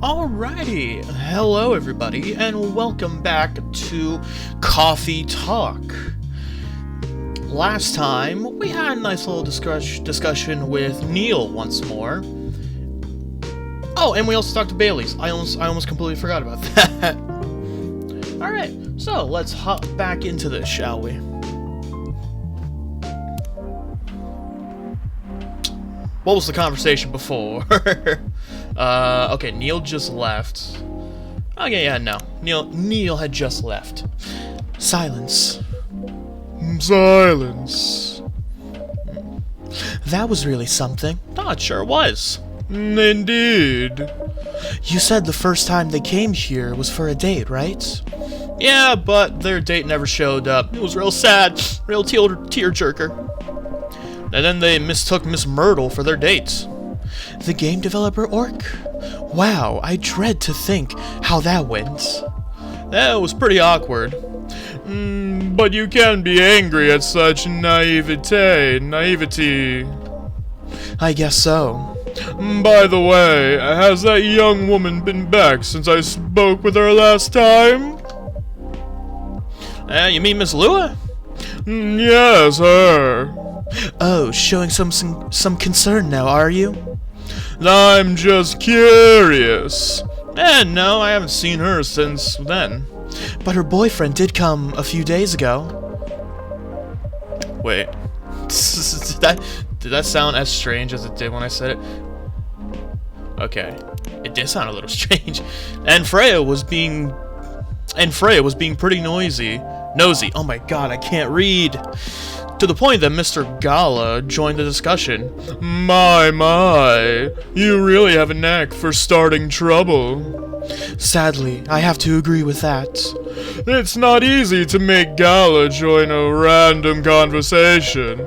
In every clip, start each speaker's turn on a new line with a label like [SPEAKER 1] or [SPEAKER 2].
[SPEAKER 1] Alrighty, hello everybody, and welcome back to Coffee Talk. Last time, we had a nice little discussion with Neil once more. Oh, and we also talked to Bailey's. I almost completely forgot about that. Alright, so let's hop back into this, shall we? What was the conversation before? Okay, Neil just left. Okay, yeah, no. Neil had just left. Silence. Silence. That was really something. Oh, it sure was. Indeed. You said the first time they came here was for a date, right? Yeah, but their date never showed up. It was real sad. Real tear-jerker. And then they mistook Miss Myrtle for their date. The game developer orc? Wow, I dread to think how that went. That was pretty awkward. But you can be angry at such naivety. I guess so. By the way, has that young woman been back since I spoke with her last time? You mean Miss Lua? Yes, her. Oh, showing some concern now, are you? I'm just curious. No, I haven't seen her since then. But her boyfriend did come a few days ago. Wait. Did that sound as strange as it did when I said it? Okay. It did sound a little strange. And Freya was being pretty nosy. Oh my god, I can't read. To the point that Mr. Gala joined the discussion. My, you really have a knack for starting trouble. Sadly, I have to agree with that. It's not easy to make Gala join a random conversation,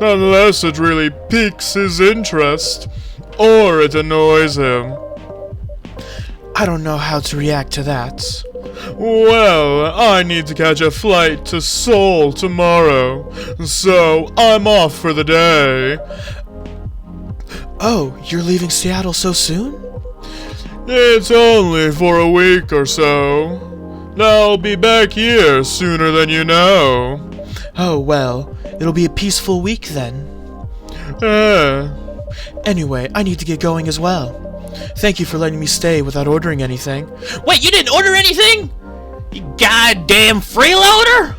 [SPEAKER 1] unless it really piques his interest, or it annoys him. I don't know how to react to that. Well, I need to catch a flight to Seoul tomorrow, so I'm off for the day. Oh, you're leaving Seattle so soon? It's only for a week or so. I'll be back here sooner than you know. Oh, well, it'll be a peaceful week then. Anyway, I need to get going as well. Thank you for letting me stay without ordering anything. Wait, you didn't order anything? You goddamn freeloader?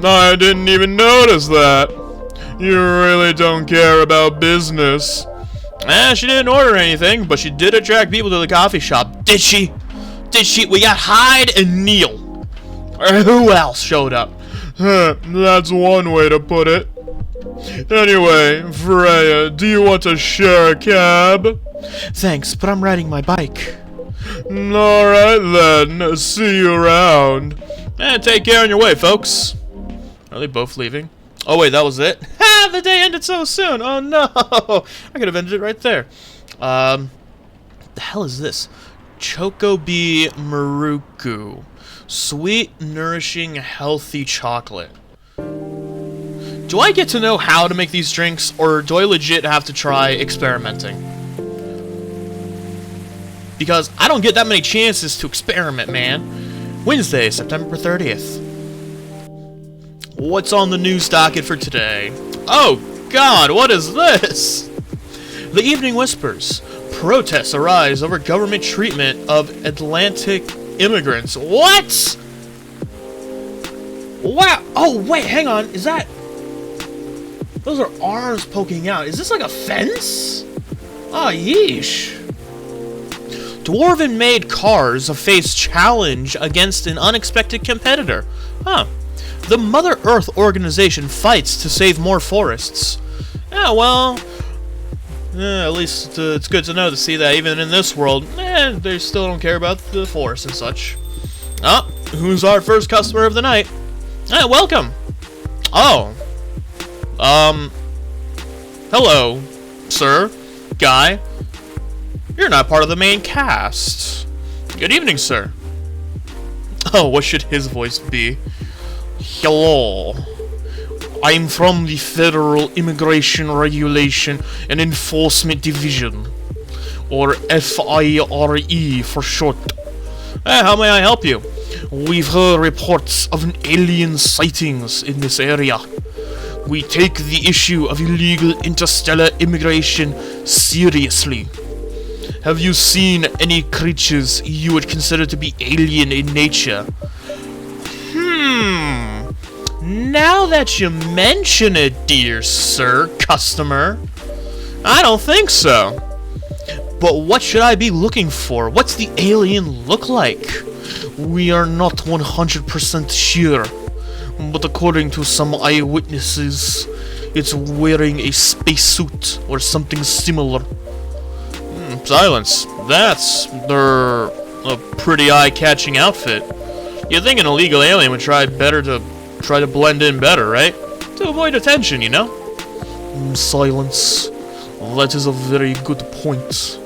[SPEAKER 1] I didn't even notice that. You really don't care about business. She didn't order anything, but she did attract people to the coffee shop. Did she? We got Hyde and Neil. Who else showed up? That's one way to put it. Anyway, Freya, do you want to share a cab? Thanks, but I'm riding my bike. Alright then, see you around. Take care on your way, folks. Are they both leaving? Oh wait, that was it? Ha! The day ended so soon! Oh no! I could have ended it right there. The hell is this? Chocobi Maruku. Sweet, nourishing, healthy chocolate. Do I get to know how to make these drinks, or do I legit have to try experimenting? Because I don't get that many chances to experiment, man. Wednesday, September 30th. What's on the news docket for today? Oh, God, what is this? The Evening Whispers. Protests arise over government treatment of Atlantic immigrants. What? Wow. Oh, wait, hang on. Is that... Those are arms poking out. Is this like a fence? Oh, yeesh. Dwarven-made cars face challenge against an unexpected competitor. Huh. The Mother Earth organization fights to save more forests. Yeah, well... at least it's good to know to see that even in this world, they still don't care about the forest and such. Oh, who's our first customer of the night? Welcome. Oh. Hello, sir, guy. You're not part of the main cast. Good evening, sir. Oh, what should his voice be? Hello. I'm from the Federal Immigration Regulation and Enforcement Division. or FIRE for short. How may I help you? We've heard reports of an alien sightings in this area. We take the issue of illegal interstellar immigration seriously. Have you seen any creatures you would consider to be alien in nature? Now that you mention it, dear sir, customer, I don't think so. But what should I be looking for? What's the alien look like? We are not 100% sure, but according to some eyewitnesses, it's wearing a spacesuit or something similar. Silence. That's a pretty eye-catching outfit. You'd think an illegal alien would try to blend in better, right? To avoid attention, you know? Silence. That is a very good point.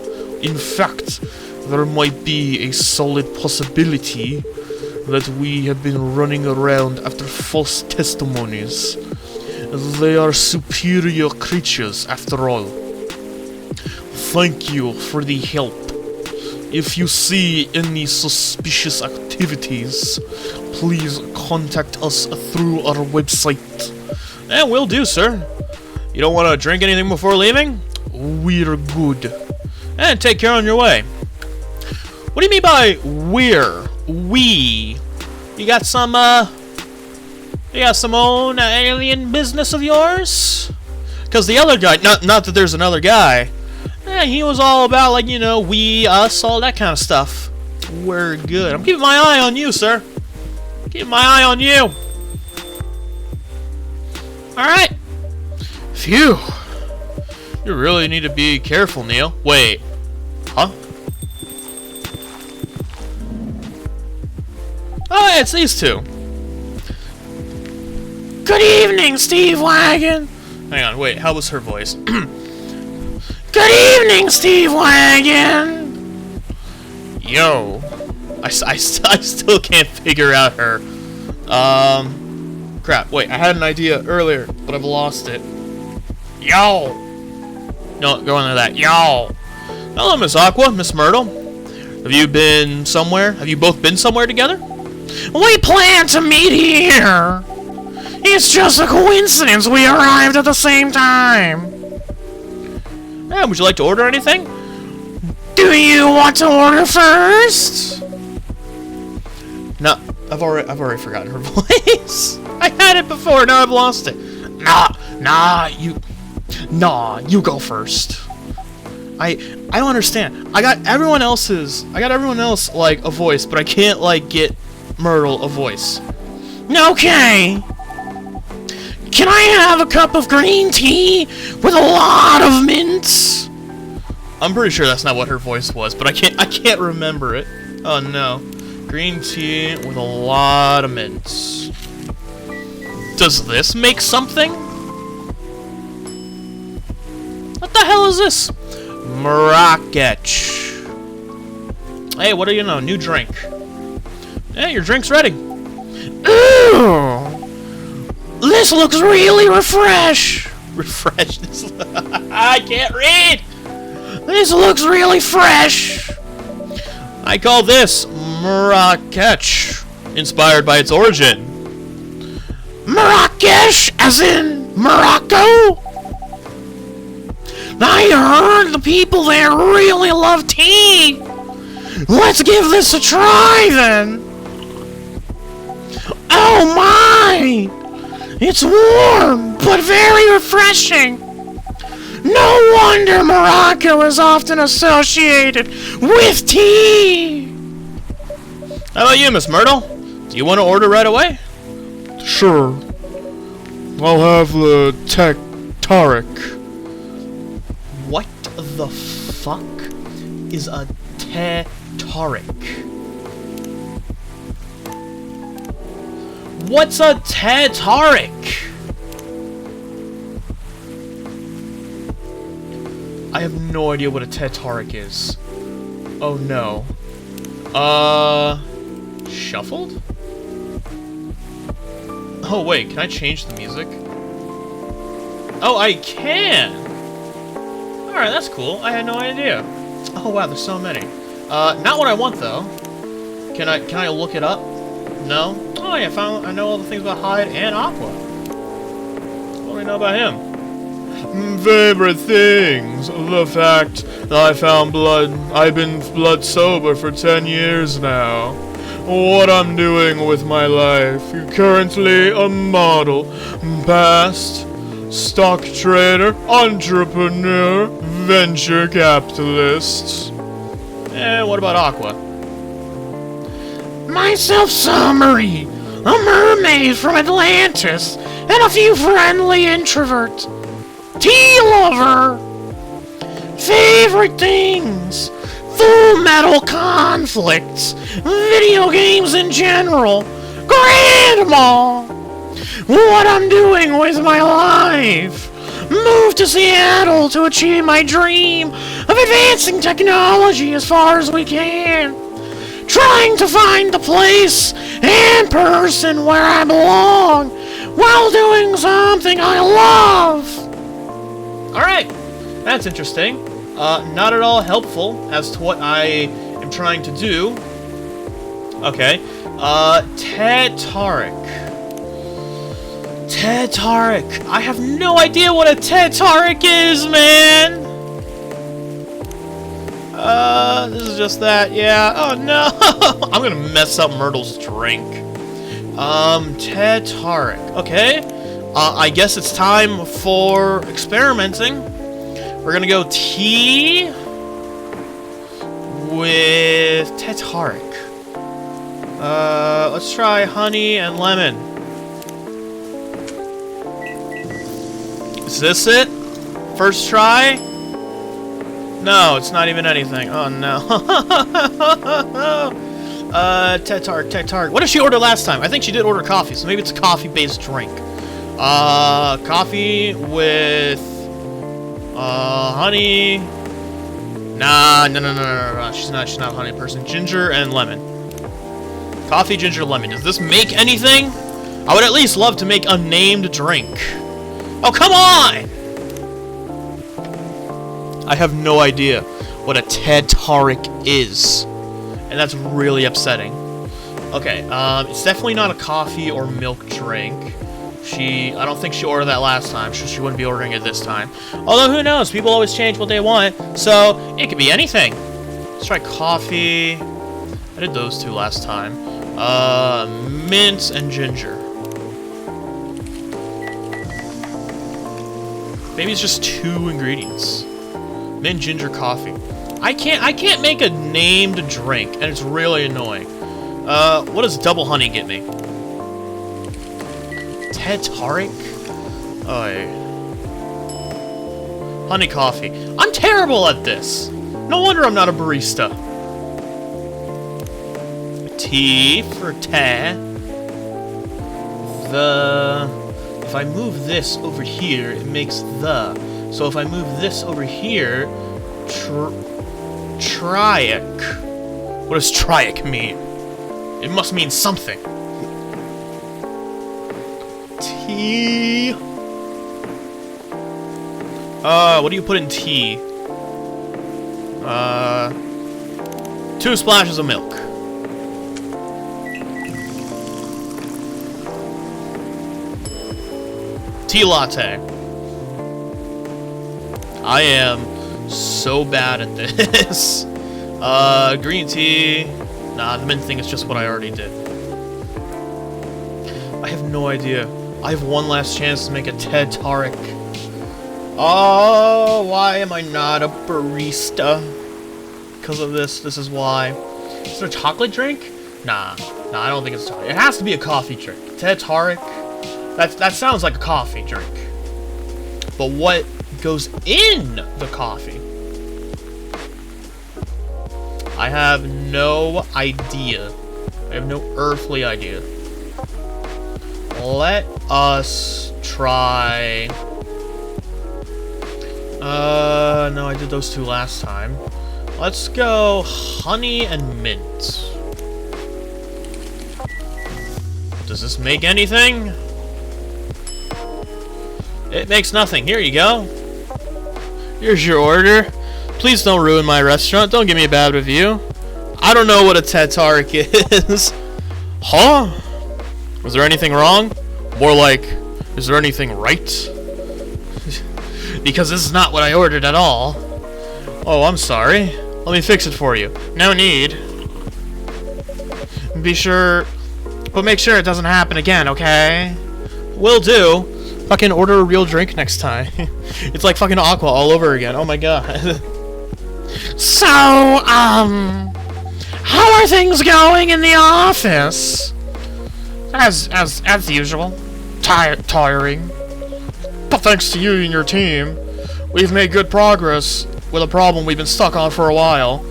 [SPEAKER 1] In fact, there might be a solid possibility that we have been running around after false testimonies. They are superior creatures, after all. Thank you for the help. If you see any suspicious activities, please contact us through our website. Will do, sir. You don't want to drink anything before leaving? We're good. And take care on your way. What do you mean by we're? We? You got some own alien business of yours? Because the other guy, not that there's another guy, he was all about, like, you know, we, us, all that kind of stuff. We're good. I'm keeping my eye on you, sir. Keeping my eye on you. Alright. Phew. You really need to be careful, Neil. Wait. Huh? Oh, yeah, it's these two. Good evening, Steve-Wagon. Hang on, wait, how was her voice? Good evening, Steve-Wagon. Yo. I still can't figure out her. Crap, wait, I had an idea earlier, but I've lost it. Yo. No, go into that. Yo. Hello, Miss Aqua, Miss Myrtle. Have you been somewhere? Have you both been somewhere together? We plan to meet here. It's just a coincidence we arrived at the same time. Would you like to order anything? Do you want to order first? No, I've already forgotten her voice. I had it before, now I've lost it. You go first. I don't understand. I got everyone else like a voice, but I can't like get Myrtle a voice. Okay. Can I have a cup of green tea with a lot of mints? I'm pretty sure that's not what her voice was, but I can't remember it. Oh no. Green tea with a lot of mints. Does this make something? What the hell is this? Marrakech. Hey, what do you know? New drink. Hey, your drink's ready. Ooh! This looks really refresh. I can't read. This looks really fresh. I call this Marrakech, inspired by its origin. Marrakech, as in Morocco? I heard the people there really love tea. Let's give this a try, then. Oh my! It's warm, but very refreshing. No wonder Morocco is often associated with tea. How about you, Miss Myrtle? Do you want to order right away? Sure. I'll have the Tarek. What the fuck is a Tarek? What's a Tarek? I have no idea what a Tarek is. Oh no. Shuffled? Oh wait, can I change the music? Oh, I can! Alright, that's cool. I had no idea. Oh wow, there's so many. Not what I want though. Can I look it up? No? Oh yeah, I know all the things about Hyde and Aqua. What do we know about him? Favorite things. The fact that I found blood. I've been blood sober for 10 years now. What I'm doing with my life. Currently a model. Past, stock trader, entrepreneur, venture capitalist. And what about Aqua? Myself summary. A mermaid from Atlantis. And a few friendly introverts. Tea lover. Favorite things. Full Metal conflicts. Video games in general. Grandma. What I'm doing with my life. Moved to Seattle to achieve my dream of advancing technology as far as we can. Trying to find the place and person where I belong while doing something I love. Alright, that's interesting. Not at all helpful as to what I am trying to do. Okay. Tetarek. Tetarek. I have no idea what a Tetarek is, man! This is just that, yeah. Oh no! I'm gonna mess up Myrtle's drink. Tetarek. Okay. I guess it's time for experimenting. We're gonna go tea with Tetarek. Let's try honey and lemon. Is this it? First try? No, it's not even anything. Oh no. Tetarek. What did she order last time? I think she did order coffee, so maybe it's a coffee-based drink. Coffee with honey. Nah, no. She's not a honey person. Ginger and lemon. Coffee, ginger, lemon. Does this make anything? I would at least love to make a named drink. Oh, come on! I have no idea what a Tetarek is. And that's really upsetting. Okay, it's definitely not a coffee or milk drink. I don't think she ordered that last time, so she wouldn't be ordering it this time. Although, who knows? People always change what they want, so it could be anything. Let's try coffee. I did those two last time. Mint and ginger. Maybe it's just 2 ingredients. Mint, ginger, coffee. I can't make a named drink, and it's really annoying. What does double honey get me? Tetarek? Oh, honey coffee. I'm terrible at this. No wonder I'm not a barista. T for te. If I move this over here, it makes the. So if I move this over here, triac. What does triac mean? It must mean something. Tea. What do you put in tea? 2 splashes of milk. Tea latte. I am so bad at this. Green tea. Nah, the mint thing is just what I already did. I have no idea. I have one last chance to make a Tetarek. Oh, why am I not a barista? Because of this. This is why. Is there a chocolate drink? Nah, I don't think it's chocolate. It has to be a coffee drink. Tetarek. That sounds like a coffee drink. But what goes in the coffee? I have no idea. I have no earthly idea. Let us try... no, I did those 2 last time. Let's go honey and mint. Does this make anything? It makes nothing. Here you go. Here's your order. Please don't ruin my restaurant. Don't give me a bad review. I don't know what a Tatark is. Huh? Was there anything wrong? More like, is there anything right? Because this is not what I ordered at all. Oh, I'm sorry. Let me fix it for you. No need. Be sure... But make sure it doesn't happen again, okay? Will do. Fucking order a real drink next time. It's like fucking Aqua all over again. Oh my god. So, how are things going in the office? As usual. Tiring. But thanks to you and your team, we've made good progress with a problem we've been stuck on for a while.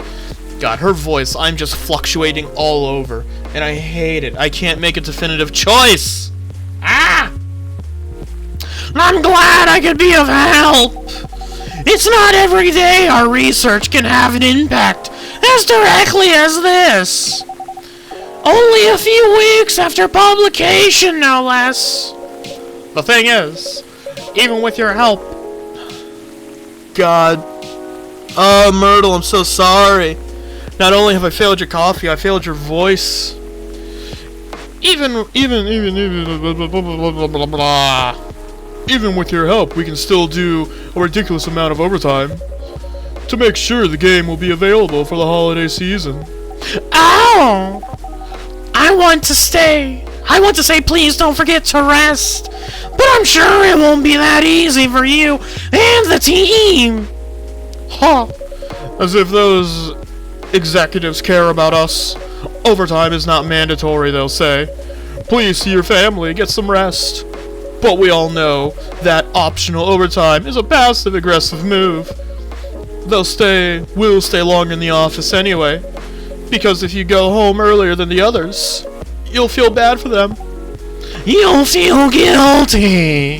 [SPEAKER 1] God, her voice, I'm just fluctuating all over. And I hate it. I can't make a definitive choice. Ah! I'm glad I could be of help. It's not every day our research can have an impact as directly as this. Only a few weeks after publication, no less. The thing is, even with your help... God. Oh, Myrtle, I'm so sorry. Not only have I failed your coffee, I failed your voice. Even with your help, we can still do a ridiculous amount of overtime to make sure the game will be available for the holiday season. Oh! I want to stay. I want to say please don't forget to rest. But I'm sure it won't be that easy for you and the team. Huh. As if those executives care about us. Overtime is not mandatory, they'll say. Please see your family, get some rest. But we all know that optional overtime is a passive-aggressive move. We'll stay long in the office anyway. Because if you go home earlier than the others, you'll feel bad for them. You'll feel guilty.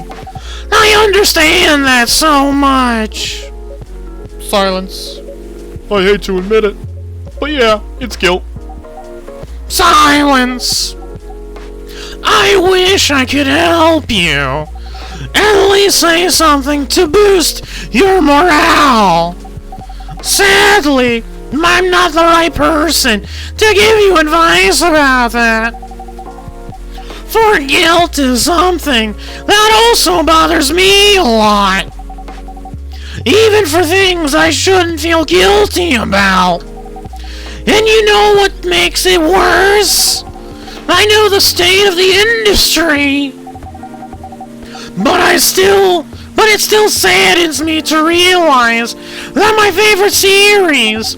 [SPEAKER 1] I understand that so much. Silence. I hate to admit it, but yeah, it's guilt. Silence. I wish I could help you. At least say something to boost your morale. Sadly, I'm not the right person to give you advice about that. For guilt is something that also bothers me a lot. Even for things I shouldn't feel guilty about. And you know what makes it worse? I know the state of the industry. But it still saddens me to realize that my favorite series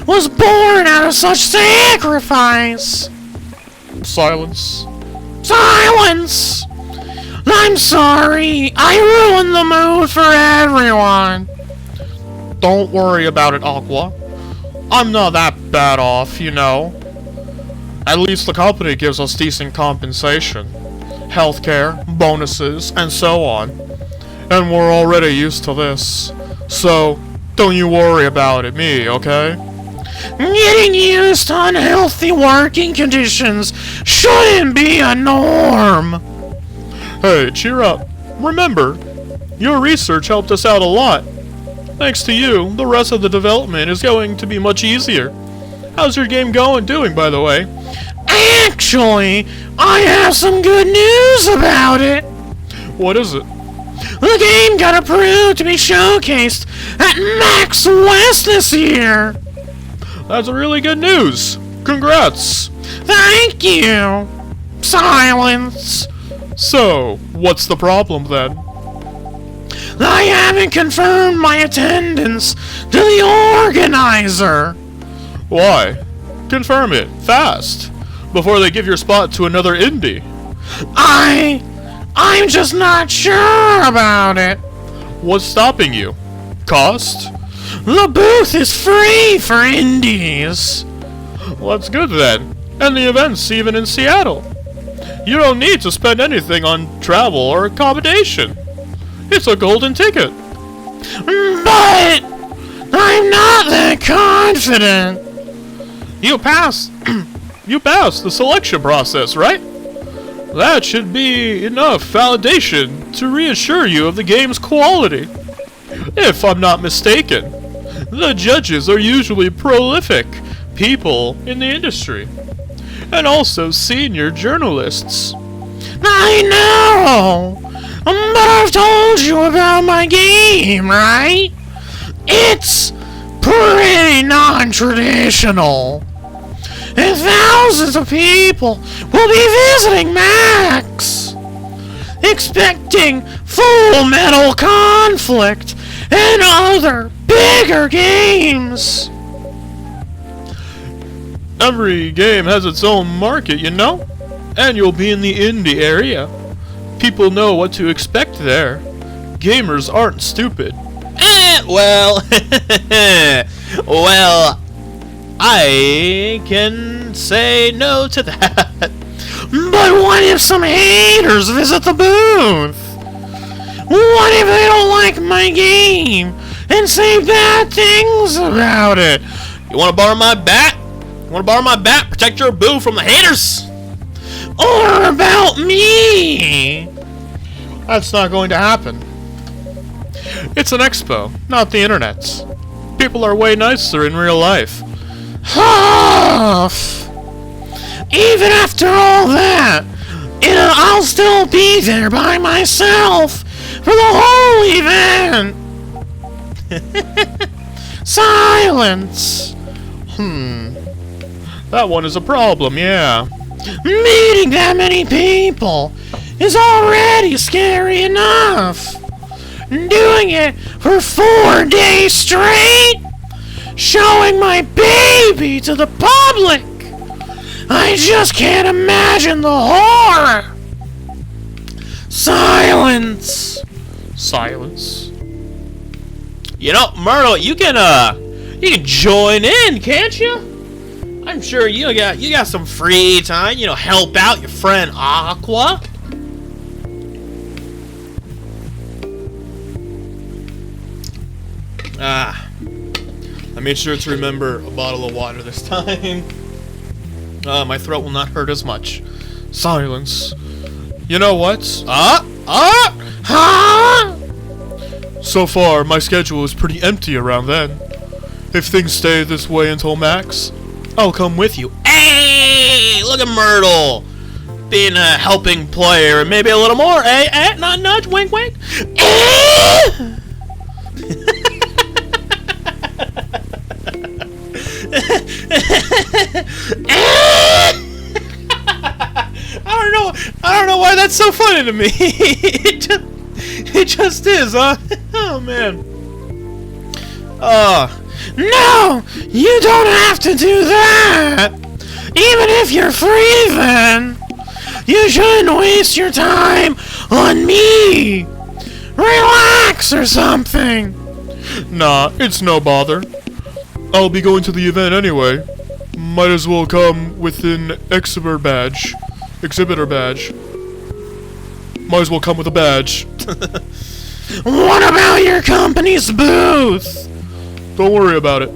[SPEAKER 1] was born out of such sacrifice. Silence. Silence! I'm sorry. I ruined the mood for everyone. Don't worry about it, Aqua. I'm not that bad off, you know. At least the company gives us decent compensation. Healthcare, bonuses, and so on. And we're already used to this. So, don't you worry about it, me, okay? Getting used to unhealthy working conditions shouldn't be a norm. Hey, cheer up. Remember, your research helped us out a lot. Thanks to you, the rest of the development is going to be much easier. How's your game doing, by the way? Actually, I have some good news about it. What is it? The game got approved to be showcased at Max West this year. That's really good news. Congrats. Thank you. Silence. So, what's the problem then? I haven't confirmed my attendance to the organizer. Why? Confirm it, fast, before they give your spot to another indie. I'm just not sure about it. What's stopping you? Cost? The booth is free for indies. Well, that's good then. And the event's even in Seattle. You don't need to spend anything on travel or accommodation. It's a golden ticket. But I'm not that confident. You passed the selection process, right? That should be enough validation to reassure you of the game's quality. If I'm not mistaken. The judges are usually prolific people in the industry, and also senior journalists. I know! But I've told you about my game, right? It's pretty non-traditional. And thousands of people will be visiting Max, expecting Full Metal Conflict and other bigger games. Every game has its own market, you know? And you'll be in the indie area. People know what to expect there. Gamers aren't stupid. Well, I can say no to that. But what if some haters visit the booth? What if they don't like my game and say bad things about it? You want to borrow my bat? Protect your boo from the haters? Or about me? That's not going to happen. It's an expo, not the internet. People are way nicer in real life. Huff! Even after all that, I'll still be there by myself for the whole event. Silence. That one is a problem, yeah. Meeting that many people is already scary enough. Doing it for 4 days straight? Showing my baby to the public? I just can't imagine the horror. Silence. Silence. You know, Myrtle, you can join in, can't you? I'm sure you got some free time, help out your friend Aqua. I made sure to remember a bottle of water this time. My throat will not hurt as much. Silence. You know what? So far, my schedule is pretty empty around then. If things stay this way until Max, I'll come with you. Hey! Look at Myrtle! Being a helping player and maybe a little more, eh? Not nudge, wink, wink. I don't know why that's so funny to me. It just is, huh? Oh man. No, you don't have to do that. Even if you're free, then you shouldn't waste your time on me. Relax or something. Nah, it's no bother. I'll be going to the event anyway. Might as well come with an exhibitor badge. Might as well come with a badge. What about your company's booth? Don't worry about it.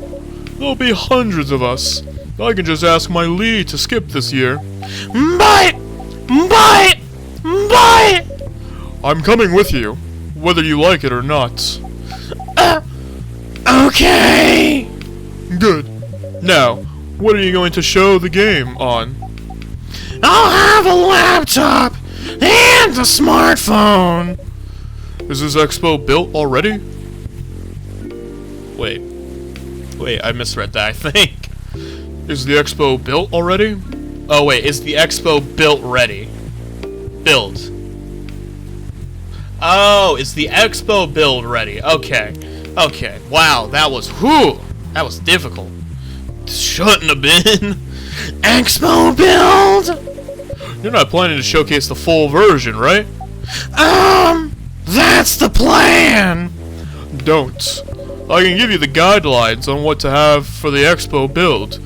[SPEAKER 1] There'll be hundreds of us. I can just ask my lead to skip this year. But... I'm coming with you, whether you like it or not. Okay. Good. Now, what are you going to show the game on? I'll have a laptop and a smartphone. Is this expo built already? Wait, I misread that, I think. Is the expo built already? Oh wait, is the expo built ready? Build. Oh, is the expo build ready? Okay. Wow, that was difficult. Shouldn't have been. Expo build? You're not planning to showcase the full version, right? That's the plan. Don't. I can give you the guidelines on what to have for the expo build.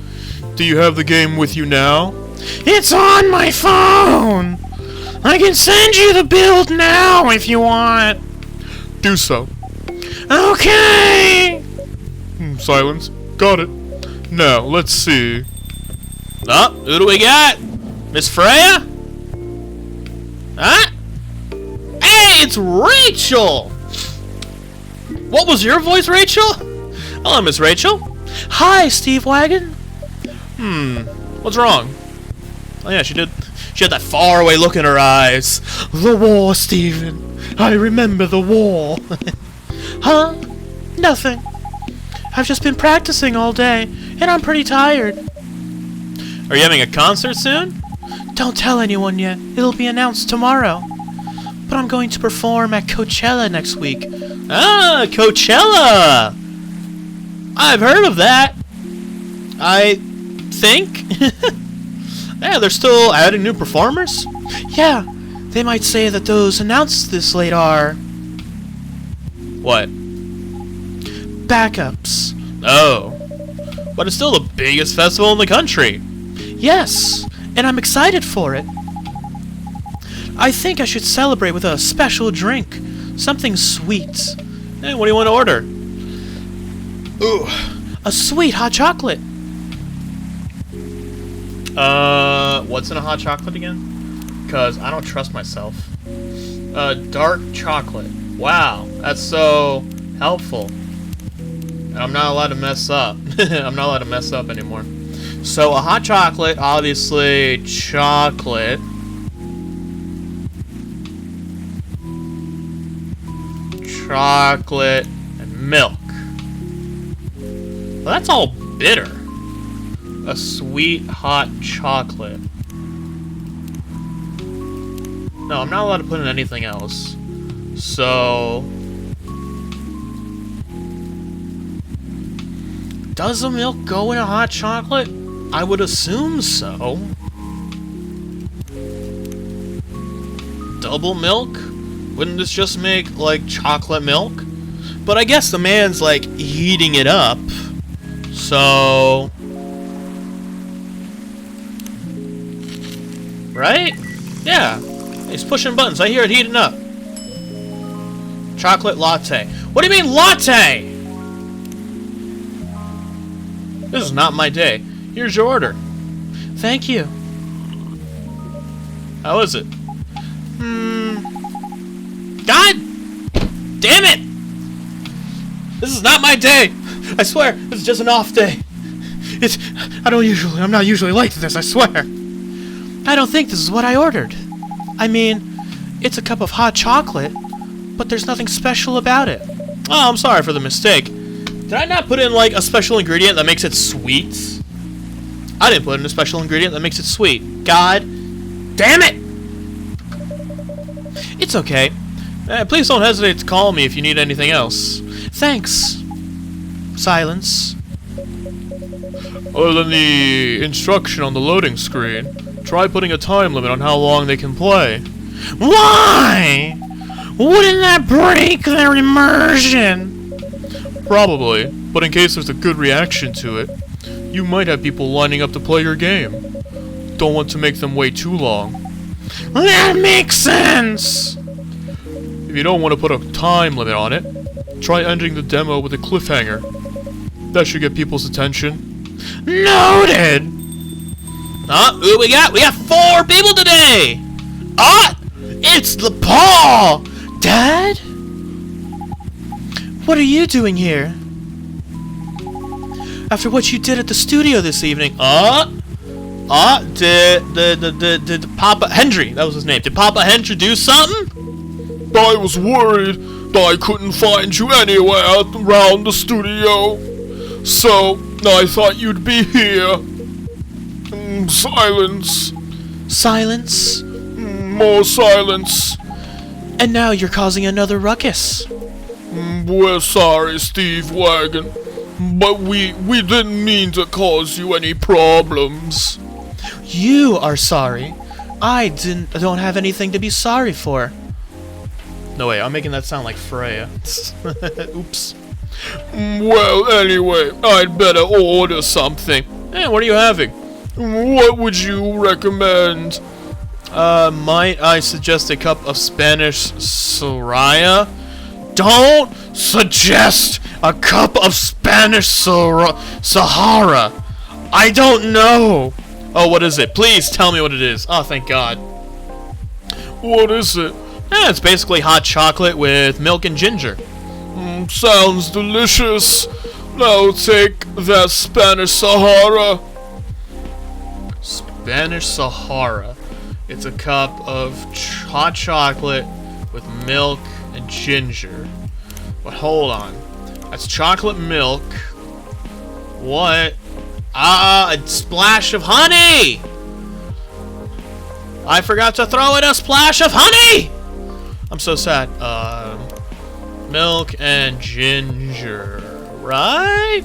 [SPEAKER 1] Do you have the game with you now? It's on my phone. I can send you the build now if you want. Do so. Okay. Silence. Got it. Now, let's see. Who do we got? Miss Freya? Huh? Hey, it's Rachel! What was your voice, Rachel? Hello, Miss Rachel. Hi, Steve-Wagon. What's wrong? Oh yeah, she had that faraway look in her eyes. The war, Stephen. I remember the war. Huh? Nothing. I've just been practicing all day, and I'm pretty tired. Are you having a concert soon? Don't tell anyone yet. It'll be announced tomorrow. But I'm going to perform at Coachella next week. Ah, Coachella! I've heard of that. I think. Yeah, they're still adding new performers? Yeah, they might say that those announced this late are... What? Backups. Oh. But it's still the biggest festival in the country. Yes, and I'm excited for it. I think I should celebrate with a special drink. Something sweet. Hey, what do you want to order? Ooh, a sweet hot chocolate. What's in a hot chocolate again? Because I don't trust myself. Dark chocolate. Wow, that's so helpful. And I'm not allowed to mess up. I'm not allowed to mess up anymore. So, a hot chocolate, obviously, chocolate. Chocolate and milk. Well, that's all bitter. A sweet hot chocolate. No, I'm not allowed to put in anything else. So... does the milk go in a hot chocolate? I would assume so. Double milk? Wouldn't this just make, like, chocolate milk? But I guess the man's, like, heating it up. So... right? Yeah. He's pushing buttons. I hear it heating up. Chocolate latte. What do you mean, latte? This is not my day. Here's your order. Thank you. How is it? God damn it! This is not my day! I swear, this is just an off day. I'm not usually like this, I swear. I don't think this is what I ordered. I mean, it's a cup of hot chocolate, but there's nothing special about it. Oh, I'm sorry for the mistake. Did I not put in, like, a special ingredient that makes it sweet? I didn't put in a special ingredient that makes it sweet. God damn it! It's okay. Please don't hesitate to call me if you need anything else. Thanks. Silence. Other than the instruction on the loading screen, try putting a time limit on how long they can play. Why? Wouldn't that break their immersion? Probably, but in case there's a good reaction to it, you might have people lining up to play your game. Don't want to make them wait too long. That makes sense! If you don't want to put a time limit on it, try ending the demo with a cliffhanger. That should get people's attention. Noted! Who we got? We got 4 people today! It's the Paul! Dad? What are you doing here? After what you did at the studio this evening, did Papa Hendry, that was his name, did Papa Hendry do something? I was worried that I couldn't find you anywhere around the studio, so I thought you'd be here. Silence. Silence? More silence. And now you're causing another ruckus. We're sorry, Steve-Wagon, but we didn't mean to cause you any problems. You are sorry. I don't have anything to be sorry for. No way, I'm making that sound like Freya. Oops. Well, anyway, I'd better order something. Hey, what are you having? What would you recommend? Might I suggest a cup of Spanish Sriracha? Don't suggest a cup of Spanish Sahara. I don't know. Oh, what is it? Please tell me what it is. Oh, thank God. What is it? It's basically hot chocolate with milk and ginger. Sounds delicious.
[SPEAKER 2] I'll take that Spanish Sahara.
[SPEAKER 1] Spanish Sahara. It's a cup of hot chocolate with milk and ginger. But hold on. That's chocolate milk. What? A splash of honey! I forgot to throw in a splash of honey! I'm so sad. Milk and ginger. Right?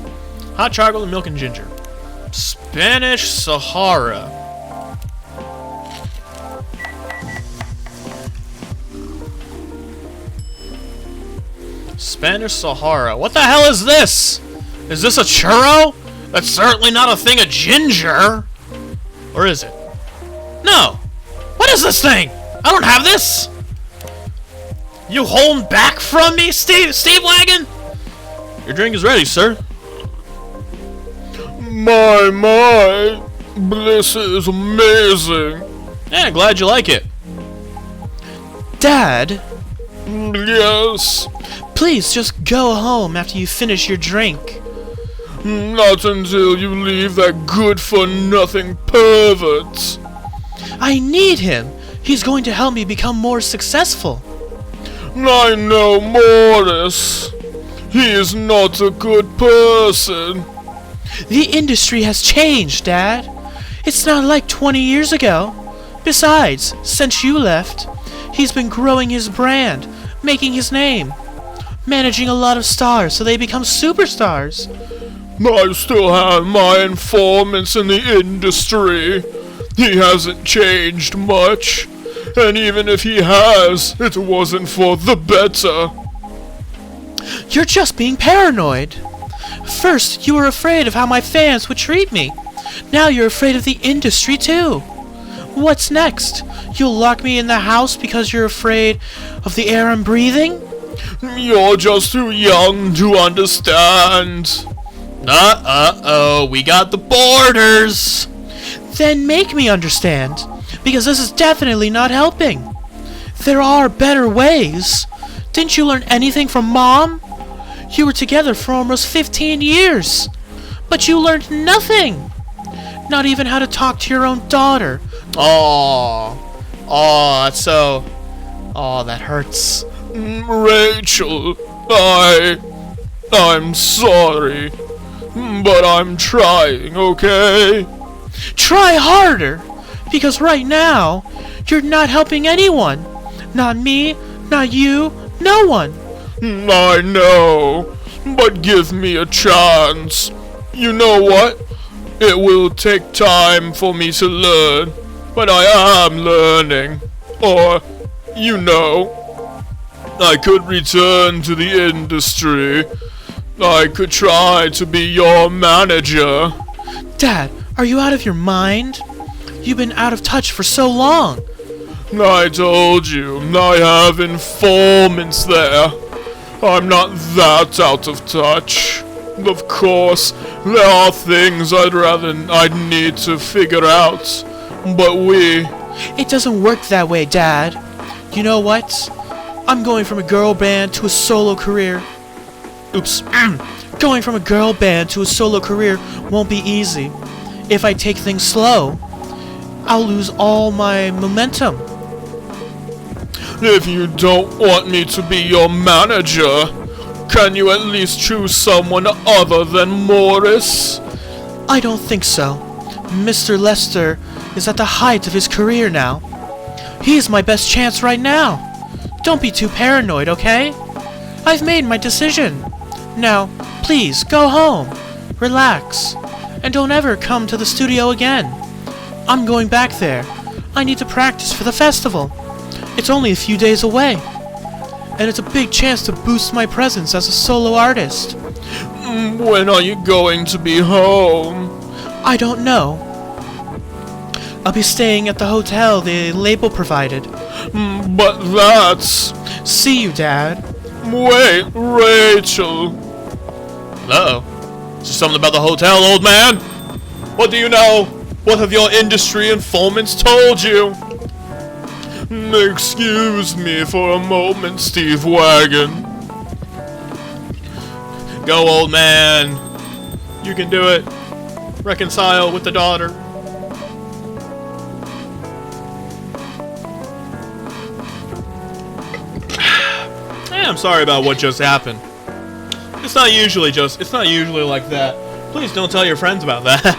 [SPEAKER 1] Hot chocolate with milk and ginger. Spanish Sahara. Spanish Sahara. What the hell is this? Is this a churro? That's certainly not a thing of ginger. Or is it? No. What is this thing? I don't have this. You holding back from me, Steve-Wagon? Your drink is ready, sir.
[SPEAKER 2] My, this is amazing.
[SPEAKER 1] Yeah, glad you like it. Dad?
[SPEAKER 2] Yes?
[SPEAKER 1] Please, just go home after you finish your drink.
[SPEAKER 2] Not until you leave that good-for-nothing pervert.
[SPEAKER 1] I need him. He's going to help me become more successful.
[SPEAKER 2] I know Morris. He is not a good person.
[SPEAKER 1] The industry has changed, Dad. It's not like 20 years ago. Besides, since you left, he's been growing his brand, making his name, managing a lot of stars so they become superstars.
[SPEAKER 2] I still have my informants in the industry. He hasn't changed much. And even if he has, it wasn't for the better.
[SPEAKER 1] You're just being paranoid. First, you were afraid of how my fans would treat me. Now you're afraid of the industry too. What's next? You'll lock me in the house because you're afraid of the air I'm breathing?
[SPEAKER 2] You're just too young to understand.
[SPEAKER 1] Uh-oh, we got the borders. Then make me understand, because this is definitely not helping. There are better ways. Didn't you learn anything from Mom? You were together for almost 15 years, but you learned nothing. Not even how to talk to your own daughter. That's so... that hurts.
[SPEAKER 2] Rachel, I'm sorry, but I'm trying, okay?
[SPEAKER 1] Try harder, because right now, you're not helping anyone. Not me, not you, no one.
[SPEAKER 2] I know, but give me a chance. You know what? It will take time for me to learn, but I am learning. Or, you know, I could return to the industry. I could try to be your manager.
[SPEAKER 1] Dad, are you out of your mind? You've been out of touch for so long.
[SPEAKER 2] I told you, I have informants there. I'm not that out of touch. Of course, there are things I'd need to figure out, but
[SPEAKER 1] It doesn't work that way, Dad. You know what? I'm going from a girl band to a solo career. Oops. Going from a girl band to a solo career won't be easy. If I take things slow, I'll lose all my momentum.
[SPEAKER 2] If you don't want me to be your manager, can you at least choose someone other than Morris?
[SPEAKER 1] I don't think so. Mr. Lester is at the height of his career now. He's my best chance right now. Don't be too paranoid, okay? I've made my decision. Now, please, go home. Relax. And don't ever come to the studio again. I'm going back there. I need to practice for the festival. It's only a few days away. And it's a big chance to boost my presence as a solo artist.
[SPEAKER 2] When are you going to be home?
[SPEAKER 1] I don't know. I'll be staying at the hotel the label provided.
[SPEAKER 2] But that's...
[SPEAKER 1] See you, Dad.
[SPEAKER 2] Wait, Rachel.
[SPEAKER 1] Uh-oh. Is there something about the hotel, old man? What do you know? What have your industry informants told you?
[SPEAKER 2] Excuse me for a moment, Steve-Wagon.
[SPEAKER 1] Go, old man. You can do it. Reconcile with the daughter. Hey, I'm sorry about what just happened. It's not usually like that. Please don't tell your friends about that.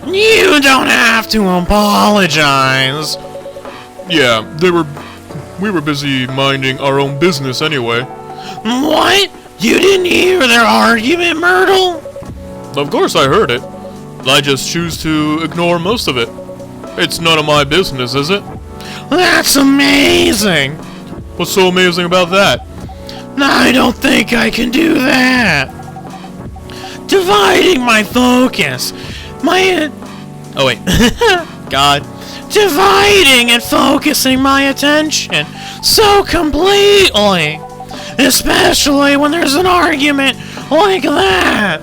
[SPEAKER 1] You don't have to apologize.
[SPEAKER 2] Yeah, we were busy minding our own business anyway.
[SPEAKER 1] What? You didn't hear their argument, Myrtle?
[SPEAKER 2] Of course I heard it. I just choose to ignore most of it. It's none of my business, is it?
[SPEAKER 1] That's amazing.
[SPEAKER 2] What's so amazing about that?
[SPEAKER 1] I don't think I can do that. Dividing my focus. Oh wait. God. Dividing and focusing my attention so completely. Especially when there's an argument like that.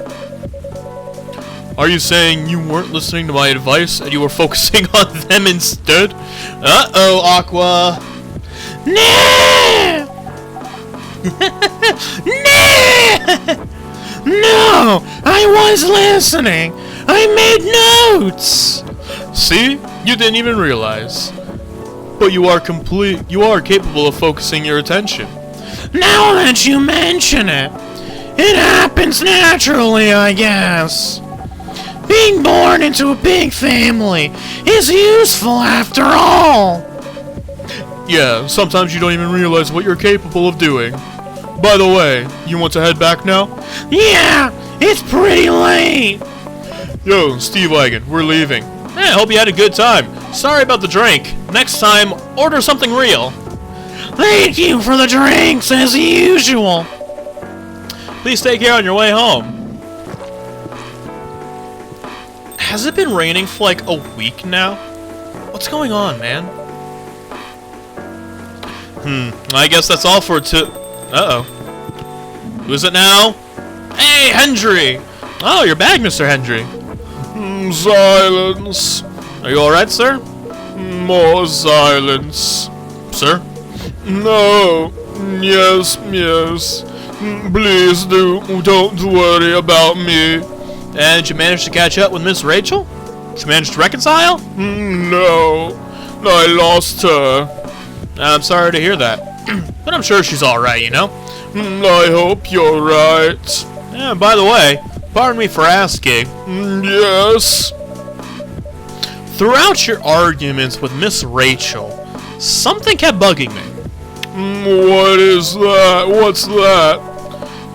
[SPEAKER 2] Are you saying you weren't listening to my advice and you were focusing on them instead?
[SPEAKER 1] Uh-oh, Aqua. Nah! Nah! No! I was listening! I made notes!
[SPEAKER 2] See? You didn't even realize. But you are capable of focusing your attention.
[SPEAKER 1] Now that you mention it, it happens naturally, I guess. Being born into a big family is useful after all.
[SPEAKER 2] Yeah, sometimes you don't even realize what you're capable of doing. By the way, you want to head back now?
[SPEAKER 1] Yeah, it's pretty late.
[SPEAKER 2] Yo, Steve-Wagon, we're leaving.
[SPEAKER 1] Hey, I hope you had a good time. Sorry about the drink. Next time, order something real. Thank you for the drinks, as usual. Please take care on your way home. Has it been raining for like a week now? What's going on, man? I guess that's all for Uh-oh. Who is it now? Hey, Hendry! Oh, you're back, Mr. Hendry.
[SPEAKER 2] Silence.
[SPEAKER 1] Are you alright, sir?
[SPEAKER 2] More silence.
[SPEAKER 1] Sir?
[SPEAKER 2] No. Yes. Please don't worry about me.
[SPEAKER 1] And did you manage to catch up with Miss Rachel? Did you manage to reconcile?
[SPEAKER 2] No. I lost her.
[SPEAKER 1] I'm sorry to hear that. But I'm sure she's alright, you know?
[SPEAKER 2] I hope you're right.
[SPEAKER 1] Yeah, by the way, pardon me for asking.
[SPEAKER 2] Yes?
[SPEAKER 1] Throughout your arguments with Miss Rachel, something kept bugging me.
[SPEAKER 2] What is that? What's that?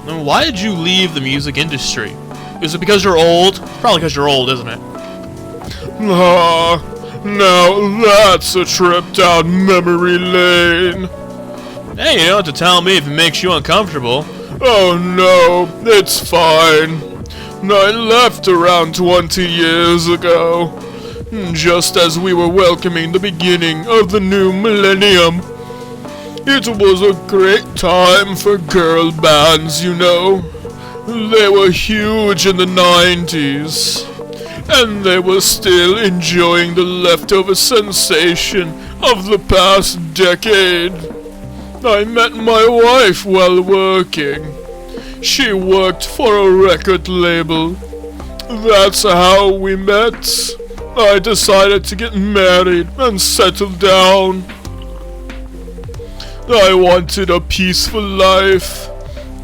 [SPEAKER 1] And why did you leave the music industry? Is it because you're old? Probably because you're old, isn't it?
[SPEAKER 2] Now that's a trip down memory lane.
[SPEAKER 1] Hey, you don't have to tell me if it makes you uncomfortable.
[SPEAKER 2] Oh no, it's fine. I left around 20 years ago, just as we were welcoming the beginning of the new millennium. It was a great time for girl bands, you know. They were huge in the 90s, and they were still enjoying the leftover sensation of the past decade. I met my wife while working. She worked for a record label. That's how we met. I decided to get married and settle down. I wanted a peaceful life.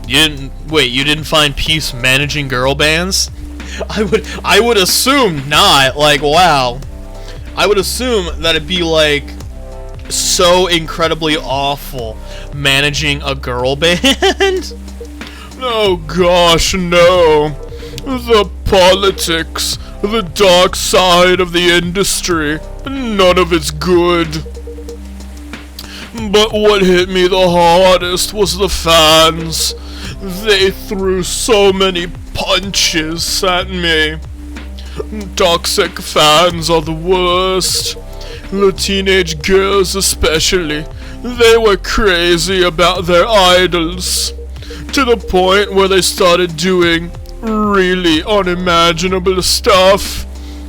[SPEAKER 1] You didn't find peace managing girl bands? I would assume not. Like, wow. I would assume that it'd be like so incredibly awful managing a girl band.
[SPEAKER 2] Oh gosh, no. The politics, the dark side of the industry, none of it's good. But what hit me the hardest was the fans. They threw so many punches at me. Toxic fans are the worst. The teenage girls especially. They were crazy about their idols. To the point where they started doing really unimaginable stuff.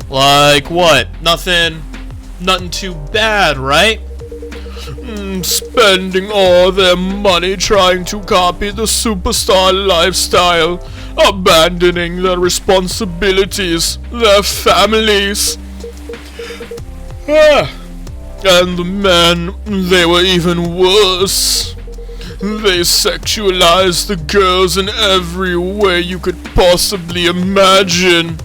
[SPEAKER 1] Like what? Nothing too bad, right?
[SPEAKER 2] Spending all their money trying to copy the superstar lifestyle abandoning their responsibilities, their families. And the men, they were even worse. They sexualized the girls in every way you could possibly imagine.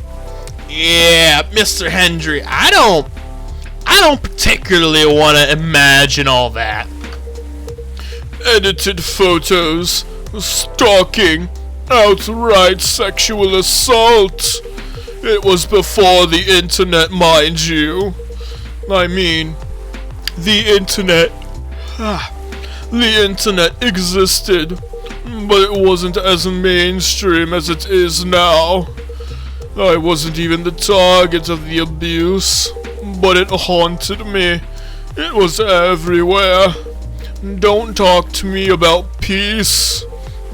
[SPEAKER 1] Yeah, Mr. Hendry, I don't particularly want to imagine all that.
[SPEAKER 2] Edited photos, stalking, outright sexual assault. It was before the internet, mind you. I mean, the internet. The internet existed, but it wasn't as mainstream as it is now. I wasn't even the target of the abuse, but it haunted me. It was everywhere. Don't talk to me about peace.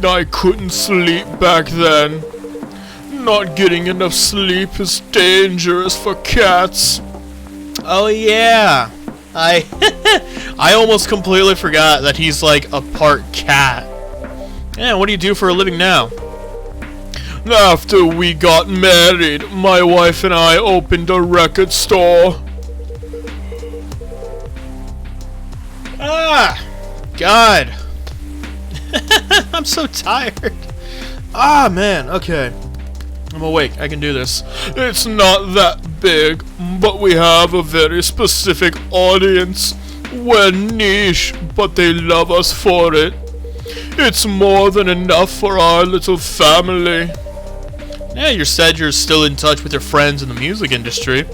[SPEAKER 2] I couldn't sleep back then. Not getting enough sleep is dangerous for cats.
[SPEAKER 1] Oh yeah, I almost completely forgot that he's like a part cat. Yeah, what do you do for a living now?
[SPEAKER 2] After we got married, my wife and I opened a record store.
[SPEAKER 1] God. I'm so tired. Man, okay. I'm awake, I can do this.
[SPEAKER 2] It's not that big, but we have a very specific audience. We're niche, but they love us for it. It's more than enough for our little family.
[SPEAKER 1] Yeah, you said you're still in touch with your friends in the music industry.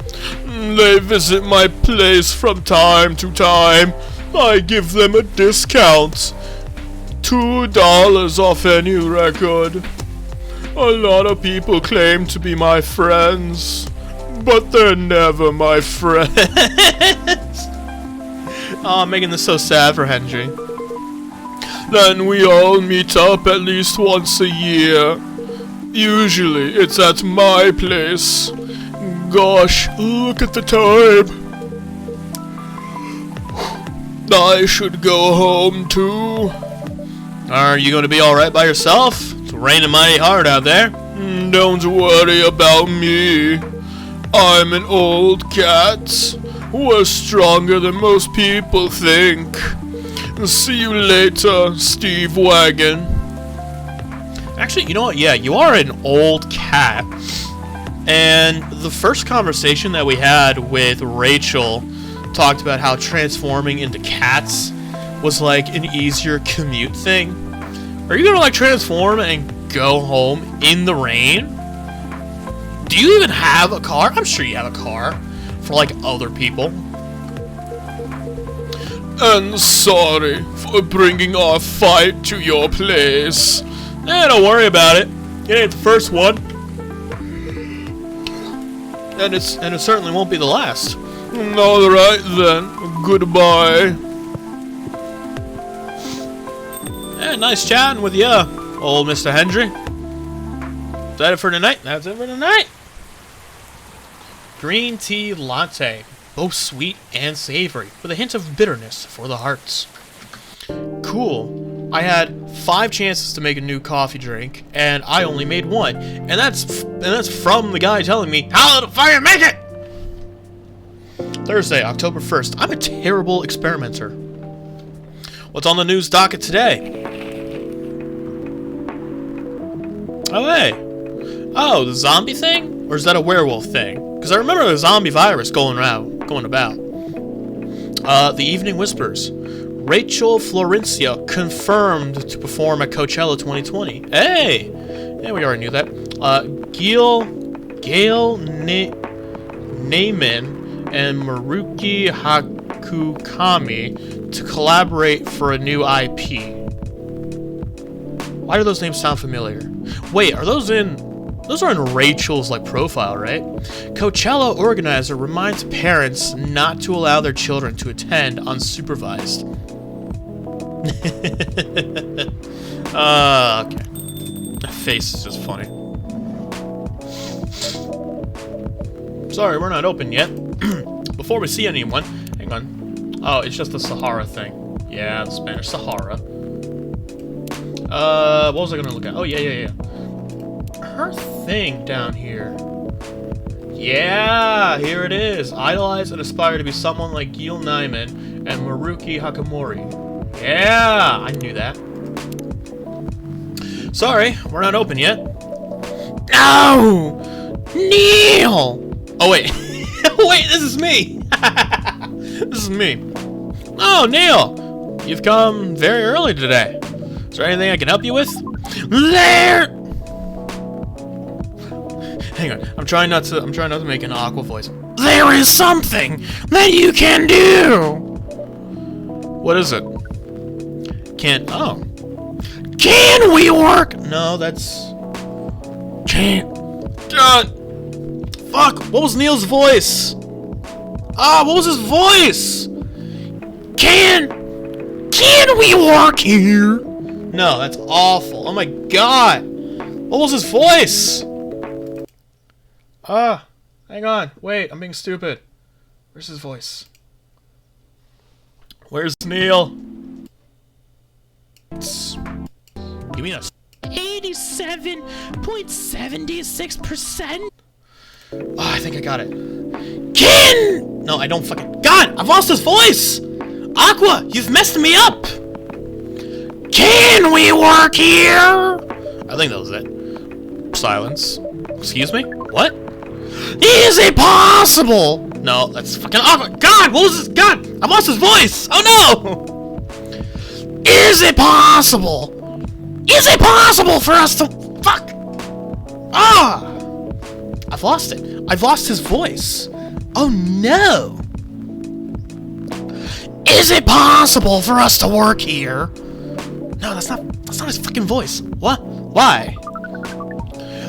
[SPEAKER 2] They visit my place from time to time. I give them a discount. $2 off any record. A lot of people claim to be my friends, but they're never my friends.
[SPEAKER 1] Oh, I'm making this so sad for Hendry.
[SPEAKER 2] Then we all meet up at least once a year. Usually it's at my place. Gosh, look at the time. I should go home too.
[SPEAKER 1] Are you going to be alright by yourself? It's raining mighty hard out there.
[SPEAKER 2] Don't worry about me. I'm an old cat. We're stronger than most people think. See you later, Steve-Wagon.
[SPEAKER 1] Actually, you know what? Yeah, you are an old cat. And the first conversation that we had with Rachel talked about how transforming into cats was like an easier commute thing. Are you gonna like transform and go home in the rain? Do you even have a car? I'm sure you have a car for like other people.
[SPEAKER 2] And sorry for bringing our fight to your place.
[SPEAKER 1] Don't worry about it. It ain't the first one. And it certainly won't be the last.
[SPEAKER 2] Alright then. Goodbye.
[SPEAKER 1] Yeah, nice chatting with ya, old Mr. Hendry. Is that it for tonight? That's it for tonight. Green tea latte. Both sweet and savory, with a hint of bitterness for the hearts. Cool. I had 5 chances to make a new coffee drink, and I only made 1. And that's from the guy telling me, how the fire make it! Thursday, October 1st. I'm a terrible experimenter. What's on the news docket today? Oh, hey. Oh, the zombie thing? Or is that a werewolf thing? Because I remember the zombie virus going about. The Evening Whispers. Rachel Florencia confirmed to perform at Coachella 2020. Hey! Yeah, we already knew that. Gail Naiman and Maruki Hakukami to collaborate for a new IP. Why do those names sound familiar? Wait, those are in Rachel's like profile, right? Coachella organizer reminds parents not to allow their children to attend unsupervised. Okay. That face is just funny. Sorry, we're not open yet. Before we see anyone, hang on. Oh, it's just the Sahara thing. Yeah, the Spanish Sahara. What was I gonna look at? Oh, yeah. her thing down here? Yeah, here it is. Idolize and aspire to be someone like Gil Nyman and Maruki Hakamori. Yeah, I knew that. Sorry, we're not open yet. No! Neil! Oh, wait. Wait, this is me! This is me. Oh, Neil! You've come very early today. Is there anything I can help you with? There! Hang on, I'm trying not to make an Aqua voice. There is something that you can do! What is it? Oh. Can we work? No, that's... Can't. God! Fuck! What was Neil's voice? Ah, what was his voice? Can we work here? No, that's awful. Oh my god! What was his voice? Hang on. Wait, I'm being stupid. Where's his voice? Where's Neil? Give me a 87.76%. Oh, I think I got it. No, I don't fucking... God! I've lost his voice! Aqua, you've messed me up! Can we work here? I think that was it. Silence. Excuse me? What? Is it possible? No, that's fucking Aqua. God, what was this? God, I've lost his voice! Oh no! Is it possible? Is it possible for us to... Fuck! Ah! I've lost it. I've lost his voice. Oh no! Is it possible for us to work here? No, that's not his fucking voice. What? Why?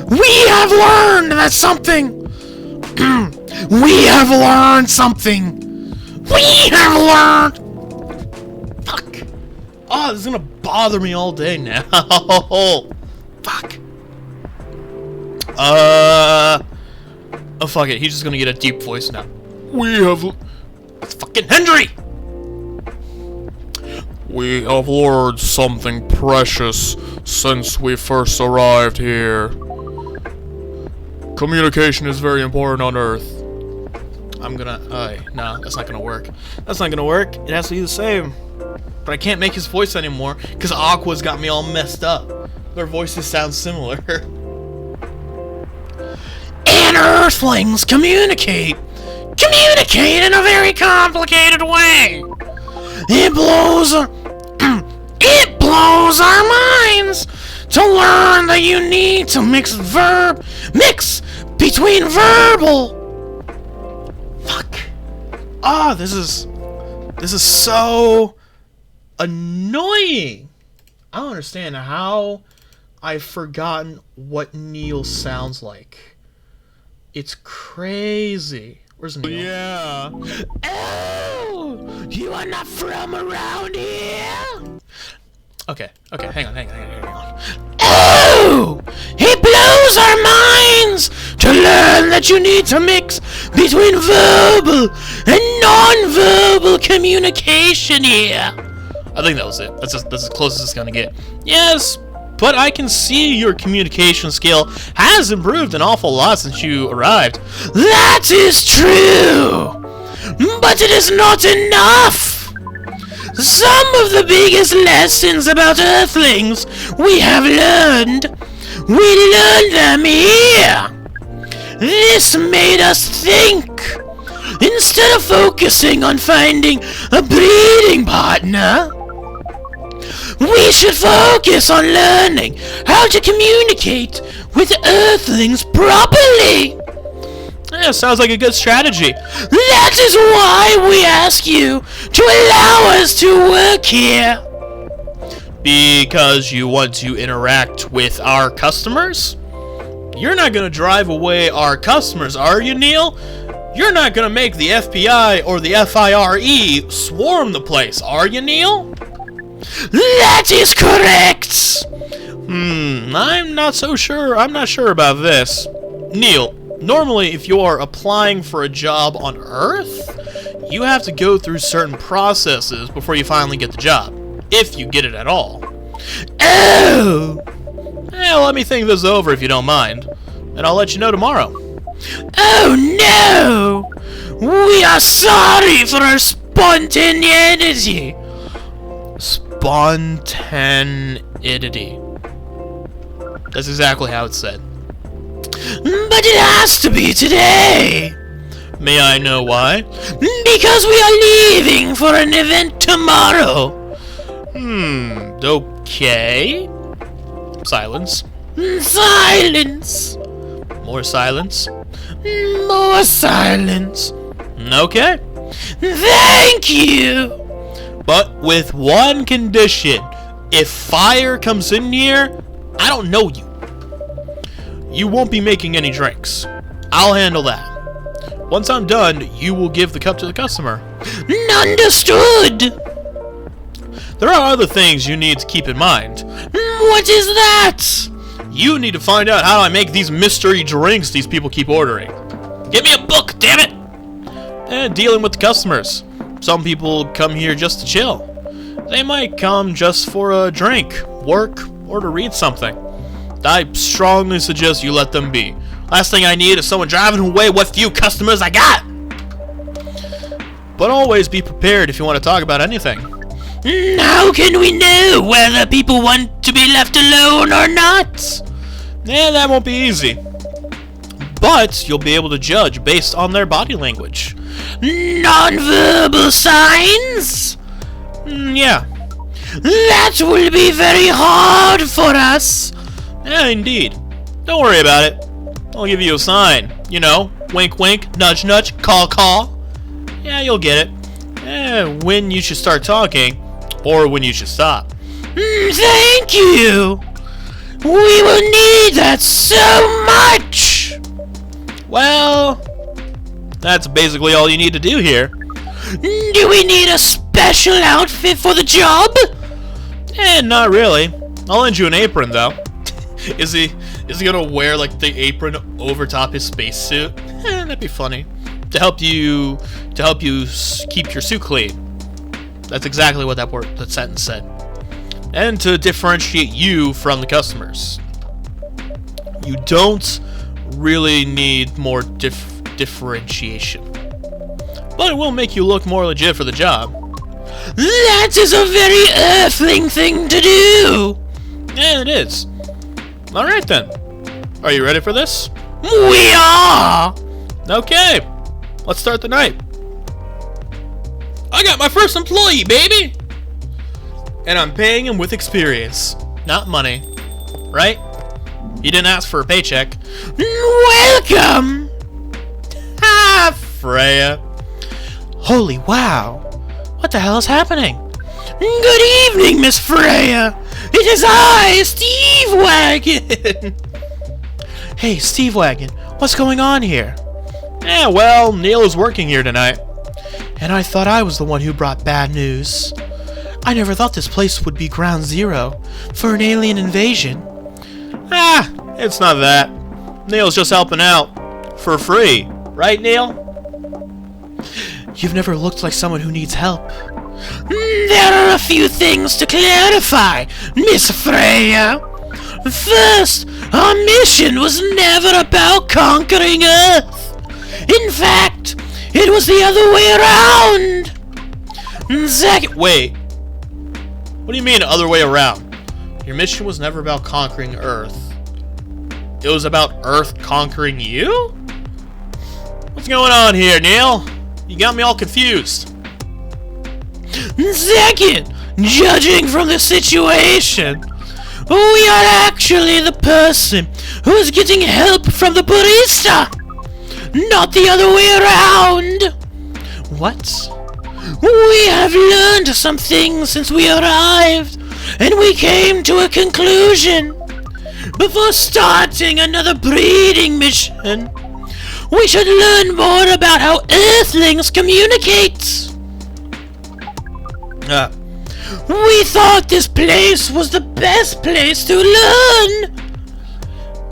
[SPEAKER 1] We have learned that something... We have learned something. We have learned... Fuck. Oh, this is gonna bother me all day now. Fuck. Oh, fuck it. He's just gonna get a deep voice now.
[SPEAKER 2] We have...
[SPEAKER 1] It's fucking Henry!
[SPEAKER 2] We have learned something precious since we first arrived here. Communication is very important on Earth.
[SPEAKER 1] I'm gonna... no, that's not gonna work. That's not gonna work. It has to be the same. But I can't make his voice anymore, because Aqua's got me all messed up. Their voices sound similar. And Earthlings communicate! Communicate in a very complicated way! It blows our minds to learn that you need to mix between verbal. Fuck. Ah, this is so annoying. I don't understand how I've forgotten what Neil sounds like. It's crazy. Where's Neil?
[SPEAKER 2] Yeah.
[SPEAKER 1] Oh, you are not from around here. Okay, hang on. Oh, it blows our minds to learn that you need to mix between verbal and non-verbal communication here. I think that was it. That's as close as it's gonna get. Yes, but I can see your communication skill has improved an awful lot since you arrived. That is true, but it is not enough. Some of the biggest lessons about Earthlings we learned them here. This made us think. Instead of focusing on finding a breeding partner, we should focus on learning how to communicate with Earthlings properly. Yeah, sounds like a good strategy. That is why we ask you to allow us to work here. Because you want to interact with our customers? You're not going to drive away our customers, are you, Neil? You're not going to make the FBI or the FIRE swarm the place, are you, Neil? That is correct! I'm not so sure. I'm not sure about this. Neil, normally if you are applying for a job on Earth, you have to go through certain processes before you finally get the job. If you get it at all. Oh! Yeah, let me think this over if you don't mind. And I'll let you know tomorrow.
[SPEAKER 3] Oh no! We are sorry for our spontaneity.
[SPEAKER 1] Spontaneity. That's exactly how it's said.
[SPEAKER 3] But it has to be today.
[SPEAKER 1] May I know why?
[SPEAKER 3] Because we are leaving for an event tomorrow.
[SPEAKER 1] Okay. Silence.
[SPEAKER 3] Silence.
[SPEAKER 1] More silence.
[SPEAKER 3] More silence.
[SPEAKER 1] Okay.
[SPEAKER 3] Thank you.
[SPEAKER 1] But with one condition. If fire comes in here, I don't know you. You won't be making any drinks. I'll handle that. Once I'm done, you will give the cup to the customer.
[SPEAKER 3] Understood.
[SPEAKER 1] There are other things you need to keep in mind.
[SPEAKER 3] What is that?
[SPEAKER 1] You need to find out how I make these mystery drinks these people keep ordering. Give me a book, damn it! And dealing with the customers. Some people come here just to chill. They might come just for a drink, work, or to read something. I strongly suggest you let them be. Last thing I need is someone driving away what few customers I got. But always be prepared if you want to talk about anything.
[SPEAKER 3] How can we know whether people want to be left alone or not?
[SPEAKER 1] Yeah, that won't be easy. But you'll be able to judge based on their body language.
[SPEAKER 3] Non-verbal signs?
[SPEAKER 1] Yeah.
[SPEAKER 3] That will be very hard for us.
[SPEAKER 1] Yeah, indeed. Don't worry about it. I'll give you a sign. You know, wink wink, nudge nudge, call call. Yeah, you'll get it. When you should start talking, or when you should stop.
[SPEAKER 3] Thank you. We will need that so much.
[SPEAKER 1] Well, that's basically all you need to do here.
[SPEAKER 3] Do we need a special outfit for the job?
[SPEAKER 1] Not really. I'll lend you an apron though. Is he gonna wear like the apron over top his spacesuit? That'd be funny. To help you keep your suit clean. That's exactly what that sentence said. And to differentiate you from the customers. You don't really need more differentiation. But it will make you look more legit for the job.
[SPEAKER 3] That is a very earthling thing to do.
[SPEAKER 1] Yeah, it is. Alright then. Are you ready for this?
[SPEAKER 3] We are.
[SPEAKER 1] Okay. Let's start the night. I got my first employee, baby! And I'm paying him with experience, not money. Right? You didn't ask for a paycheck.
[SPEAKER 3] Welcome!
[SPEAKER 1] Ha, Freya.
[SPEAKER 3] Holy wow. What the hell is happening? Good evening, Miss Freya. It is I, Steve-Wagon.
[SPEAKER 1] Hey, Steve-Wagon, what's going on here? Yeah, well, Neil is working here tonight. And I thought I was the one who brought bad news. I never thought this place would be ground zero for an alien invasion. Ah, it's not that. Neil's just helping out. For free. Right, Neil? You've never looked like someone who needs help.
[SPEAKER 3] There are a few things to clarify, Miss Freya. First, our mission was never about conquering Earth. In fact, it was the other way around. Second,
[SPEAKER 1] wait. What do you mean other way around? Your mission was never about conquering Earth. It was about Earth conquering you? What's going on here, Neil? You got me all confused.
[SPEAKER 3] Second, judging from the situation, we are actually the person who is getting help from the barista, not the other way around.
[SPEAKER 1] What?
[SPEAKER 3] We have learned some things since we arrived, and we came to a conclusion. Before starting another breeding mission, we should learn more about how Earthlings communicate. We thought this place was the best place to learn.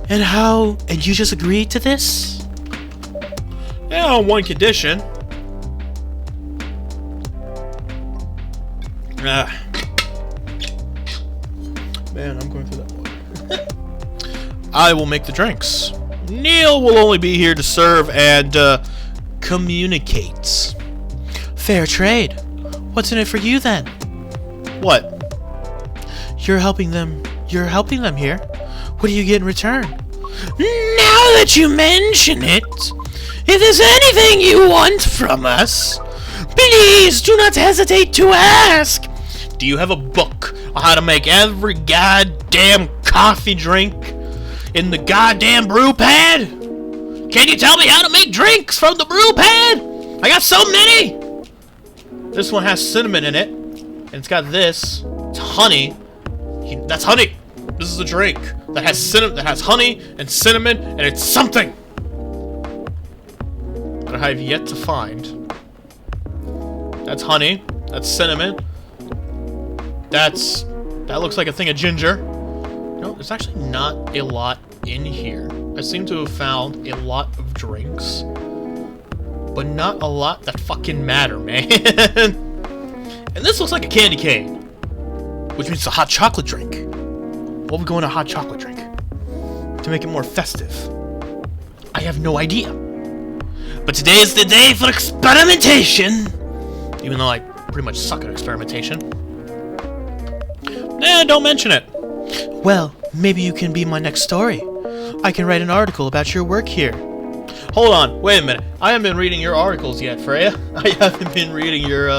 [SPEAKER 1] And you just agreed to this? Yeah, on one condition. Man, I'm going through that one. I will make the drinks. Neil will only be here to serve and communicate.
[SPEAKER 3] Fair trade. What's in it for you then?
[SPEAKER 1] What?
[SPEAKER 3] You're helping them here. What do you get in return? Now that you mention it, if there's anything you want from us, please do not hesitate to ask.
[SPEAKER 1] Do you have a book on how to make every goddamn coffee drink in the goddamn brew pad? Can you tell me how to make drinks from the brew pad? I got so many! This one has cinnamon in it, and it's got this. It's honey. That's honey. This is a drink that has cinnamon, that has honey and cinnamon, and it's something that I have yet to find. That's honey. That's cinnamon. That looks like a thing of ginger. No, there's actually not a lot in here. I seem to have found a lot of drinks, but not a lot that fucking matter, man. And this looks like a candy cane, which means it's a hot chocolate drink. What would go in a hot chocolate drink to make it more festive? I have no idea. But today is the day for experimentation, even though I pretty much suck at experimentation. Nah, don't mention it.
[SPEAKER 3] Well, maybe you can be my next story. I can write an article about your work here.
[SPEAKER 1] Hold on, wait a minute. I haven't been reading your articles yet, Freya. I haven't been reading your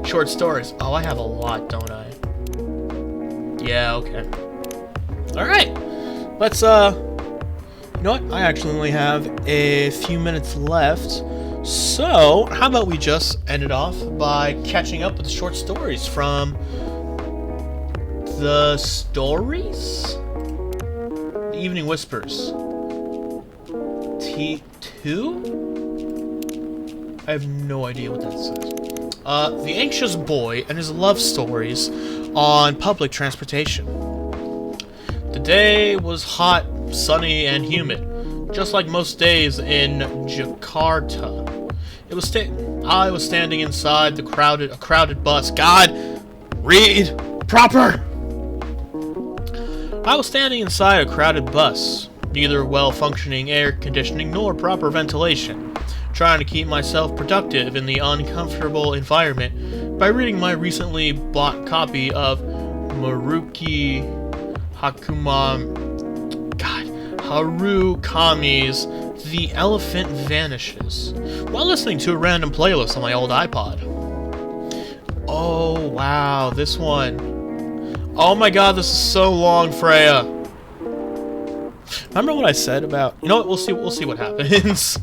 [SPEAKER 1] short stories. Oh, I have a lot, don't I? Yeah, okay. Alright. Let's, you know what? I actually only have a few minutes left. So, how about we just end it off by catching up with the short stories from the stories? The Evening Whispers. T2? I have no idea what that says. The Anxious Boy and His Love Stories on Public Transportation. The day was hot, sunny, and humid, just like most days in Jakarta. I was standing inside a crowded bus. God, read proper! I was standing inside a crowded bus, neither well-functioning air conditioning nor proper ventilation, trying to keep myself productive in the uncomfortable environment by reading my recently bought copy of Harukami's The Elephant Vanishes, while listening to a random playlist on my old iPod. Oh, wow, this one. Oh my god, this is so long, Freya. Remember what I said about... You know what, we'll see what happens.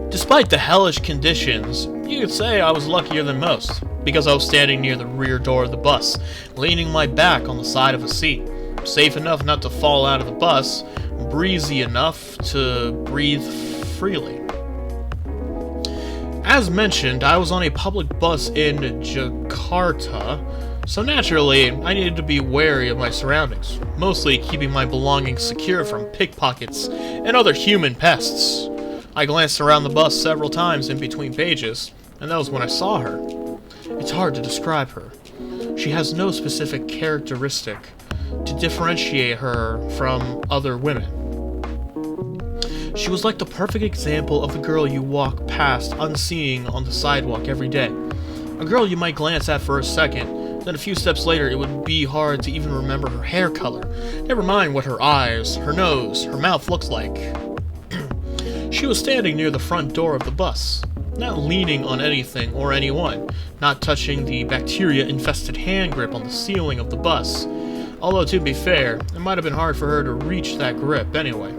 [SPEAKER 1] Despite the hellish conditions, you could say I was luckier than most, because I was standing near the rear door of the bus, leaning my back on the side of a seat, safe enough not to fall out of the bus, breezy enough to breathe freely. As mentioned, I was on a public bus in Jakarta, so naturally, I needed to be wary of my surroundings, mostly keeping my belongings secure from pickpockets and other human pests. I glanced around the bus several times in between pages, and that was when I saw her. It's hard to describe her. She has no specific characteristic to differentiate her from other women. She was like the perfect example of the girl you walk past unseeing on the sidewalk every day. A girl you might glance at for a second, then a few steps later it would be hard to even remember her hair color, never mind what her eyes, her nose, her mouth looks like. She was standing near the front door of the bus, not leaning on anything or anyone, not touching the bacteria-infested hand grip on the ceiling of the bus. Although, to be fair, it might have been hard for her to reach that grip anyway.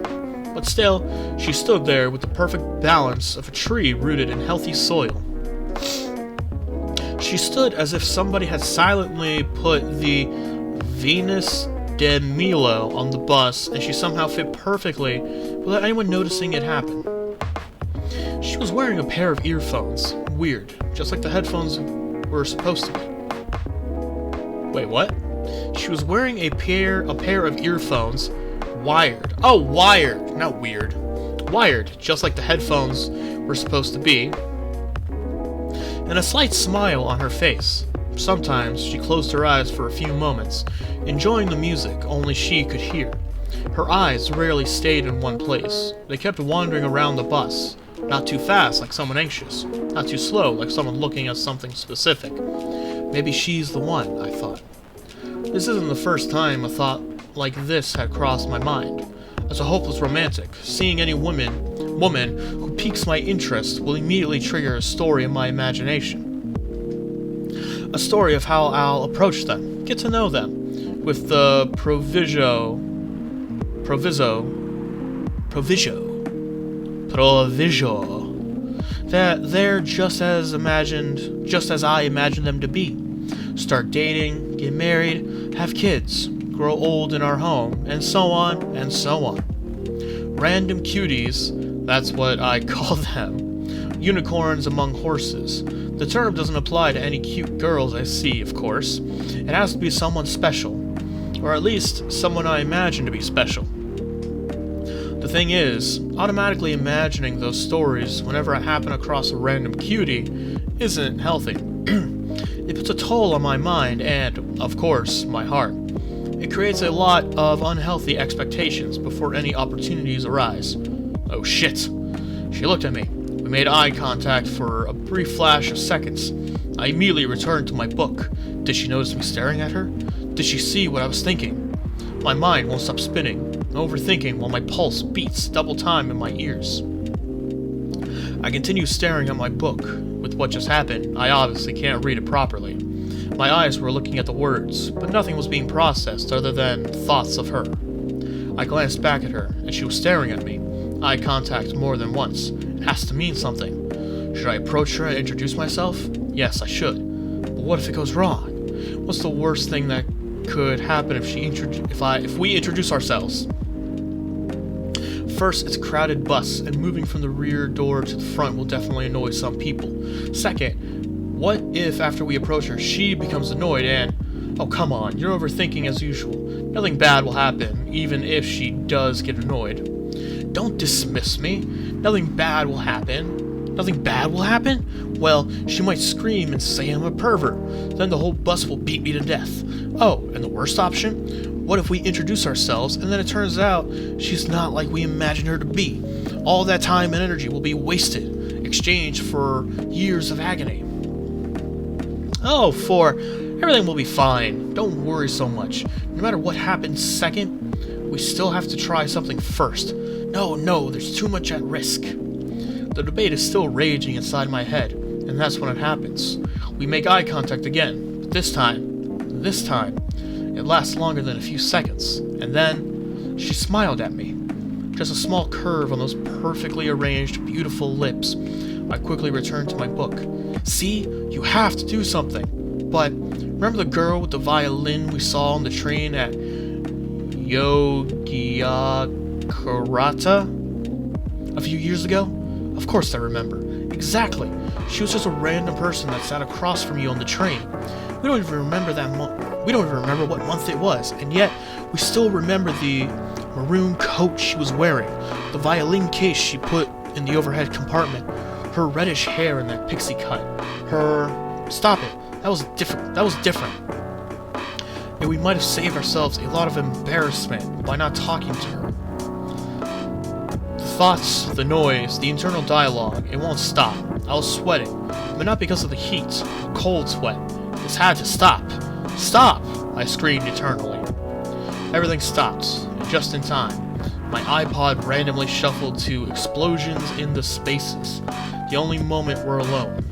[SPEAKER 1] But still, she stood there with the perfect balance of a tree rooted in healthy soil. She stood as if somebody had silently put the Venus de Milo on the bus, and she somehow fit perfectly without anyone noticing it happen. She was wearing a pair of earphones. Weird. Just like the headphones were supposed to be. Wait, what? She was wearing a pair of earphones. Wired. Oh, wired. Not weird. Wired, just like the headphones were supposed to be. And a slight smile on her face. Sometimes she closed her eyes for a few moments, enjoying the music only she could hear. Her eyes rarely stayed in one place. They kept wandering around the bus. Not too fast, like someone anxious. Not too slow, like someone looking at something specific. Maybe she's the one, I thought. This isn't the first time a thought like this had crossed my mind. As a hopeless romantic, seeing any woman who piques my interest will immediately trigger a story in my imagination. A story of how I'll approach them, get to know them, with the proviso that they're just as I imagined them to be. Start dating, get married, have kids, grow old in our home, and so on and so on. Random cuties, that's what I call them. Unicorns among horses. The term doesn't apply to any cute girls I see, of course. It has to be someone special, or at least someone I imagine to be special. The thing is, automatically imagining those stories whenever I happen across a random cutie isn't healthy. It puts a toll on my mind and, of course, my heart. It creates a lot of unhealthy expectations before any opportunities arise. Oh shit. She looked at me. We made eye contact for a brief flash of seconds. I immediately returned to my book. Did she notice me staring at her? Did she see what I was thinking? My mind won't stop spinning, overthinking while my pulse beats double time in my ears. I continue staring at my book. With what just happened, I obviously can't read it properly. My eyes were looking at the words, but nothing was being processed other than thoughts of her. I glanced back at her, and she was staring at me. Eye contact more than once. It has to mean something. Should I approach her and introduce myself? Yes, I should. But what if it goes wrong? What's the worst thing that could happen if we introduce ourselves? First, it's a crowded bus, and moving from the rear door to the front will definitely annoy some people. Second, what if after we approach her, she becomes annoyed and... Oh, come on, you're overthinking as usual. Nothing bad will happen, even if she does get annoyed. Don't dismiss me. Nothing bad will happen. Nothing bad will happen? Well, she might scream and say I'm a pervert. Then the whole bus will beat me to death. Oh, and the worst option? What if we introduce ourselves and then it turns out she's not like we imagined her to be? All that time and energy will be wasted, exchanged for years of agony. Oh, everything will be fine. Don't worry so much. No matter what happens second, we still have to try something first. No, there's too much at risk. The debate is still raging inside my head, and that's when it happens. We make eye contact again, but this time, it lasts longer than a few seconds, and then she smiled at me. Just a small curve on those perfectly arranged, beautiful lips. I quickly returned to my book. See, you have to do something. But remember the girl with the violin we saw on the train at Yogyakarta a few years ago? Of course I remember. Exactly. She was just a random person that sat across from you on the train. We don't even remember that month. We don't even remember what month it was, and yet we still remember the maroon coat she was wearing, the violin case she put in the overhead compartment, her reddish hair in that pixie cut, Stop it. That was different. And we might have saved ourselves a lot of embarrassment by not talking to her. The thoughts, the noise, the internal dialogue, it won't stop. I was sweating, but not because of the heat, cold sweat. This had to stop. Stop! I screamed eternally. Everything stopped, and just in time. My iPod randomly shuffled to Explosions in the Spaces, the only moment we're alone.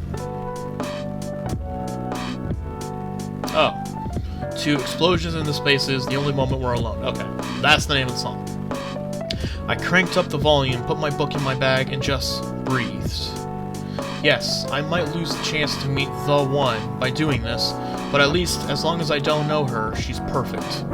[SPEAKER 1] Oh. To Explosions in the Spaces, the only moment we're alone. Okay, that's the name of the song. I cranked up the volume, put my book in my bag, and just breathed. Yes, I might lose the chance to meet the one by doing this, but at least, as long as I don't know her, she's perfect.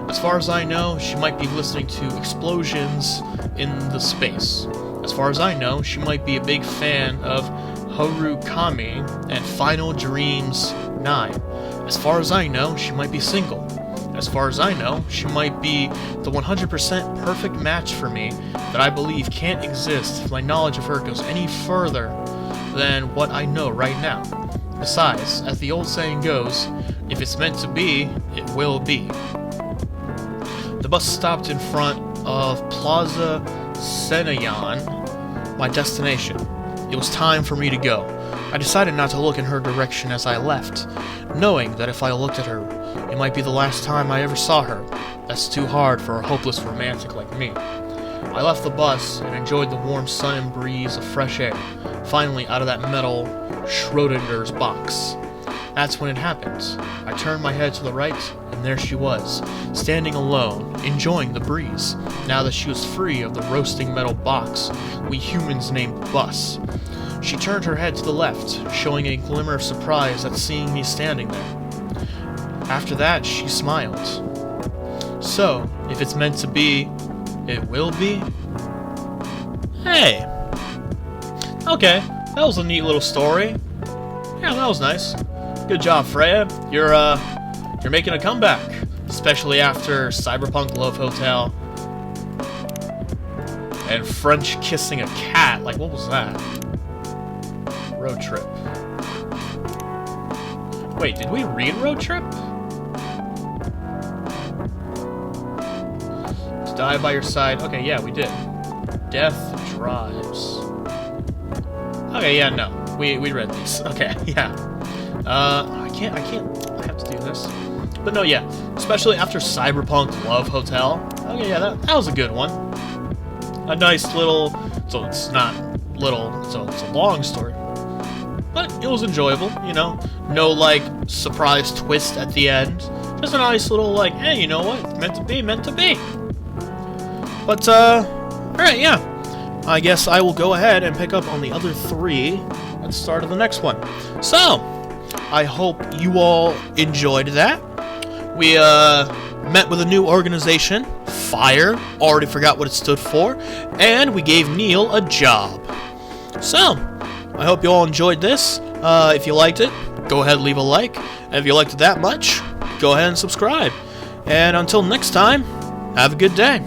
[SPEAKER 1] As far as I know, she might be listening to Explosions in the Space. As far as I know, she might be a big fan of Harukami and Final Dreams 9. As far as I know, she might be single. As far as I know, she might be the 100% perfect match for me that I believe can't exist if my knowledge of her goes any further than what I know right now. Besides, as the old saying goes, if it's meant to be, it will be. The the bus stopped in front of Plaza Senayan, my destination. It was time for me to go. I decided not to look in her direction as I left, knowing that if I looked at her, it might be the last time I ever saw her. That's too hard for a hopeless romantic like me. I left the bus and enjoyed the warm sun and breeze of fresh air, finally out of that metal Schrodinger's box. That's when it happened. I turned my head to the right, and there she was, standing alone, enjoying the breeze, now that she was free of the roasting metal box we humans named Bus. She turned her head to the left, showing a glimmer of surprise at seeing me standing there. After that, she smiled. So, if it's meant to be, it will be? Hey! Okay, that was a neat little story. Yeah, that was nice. Good job, Freya. You're making a comeback. Especially after Cyberpunk Love Hotel. And French kissing a cat. Like, what was that? Road Trip. Wait, did we read Road Trip? To die by your side. Okay, yeah, we did. Death Drives. Okay, yeah, no. We read these. Okay, yeah. I have to do this. But no, yeah. Especially after Cyberpunk Love Hotel. Okay, yeah, that was a good one. A nice little... So it's not little, so it's a long story. But it was enjoyable, you know? No, like, surprise twist at the end. Just a nice little, like, hey, you know what? Meant to be, meant to be. But, alright, yeah. I guess I will go ahead and pick up on the other 3 at the start of the next one. So, I hope you all enjoyed that. We, met with a new organization, FIRE, already forgot what it stood for, and we gave Neil a job. So, I hope you all enjoyed this. If you liked it, go ahead and leave a like. And if you liked it that much, go ahead and subscribe. And until next time, have a good day.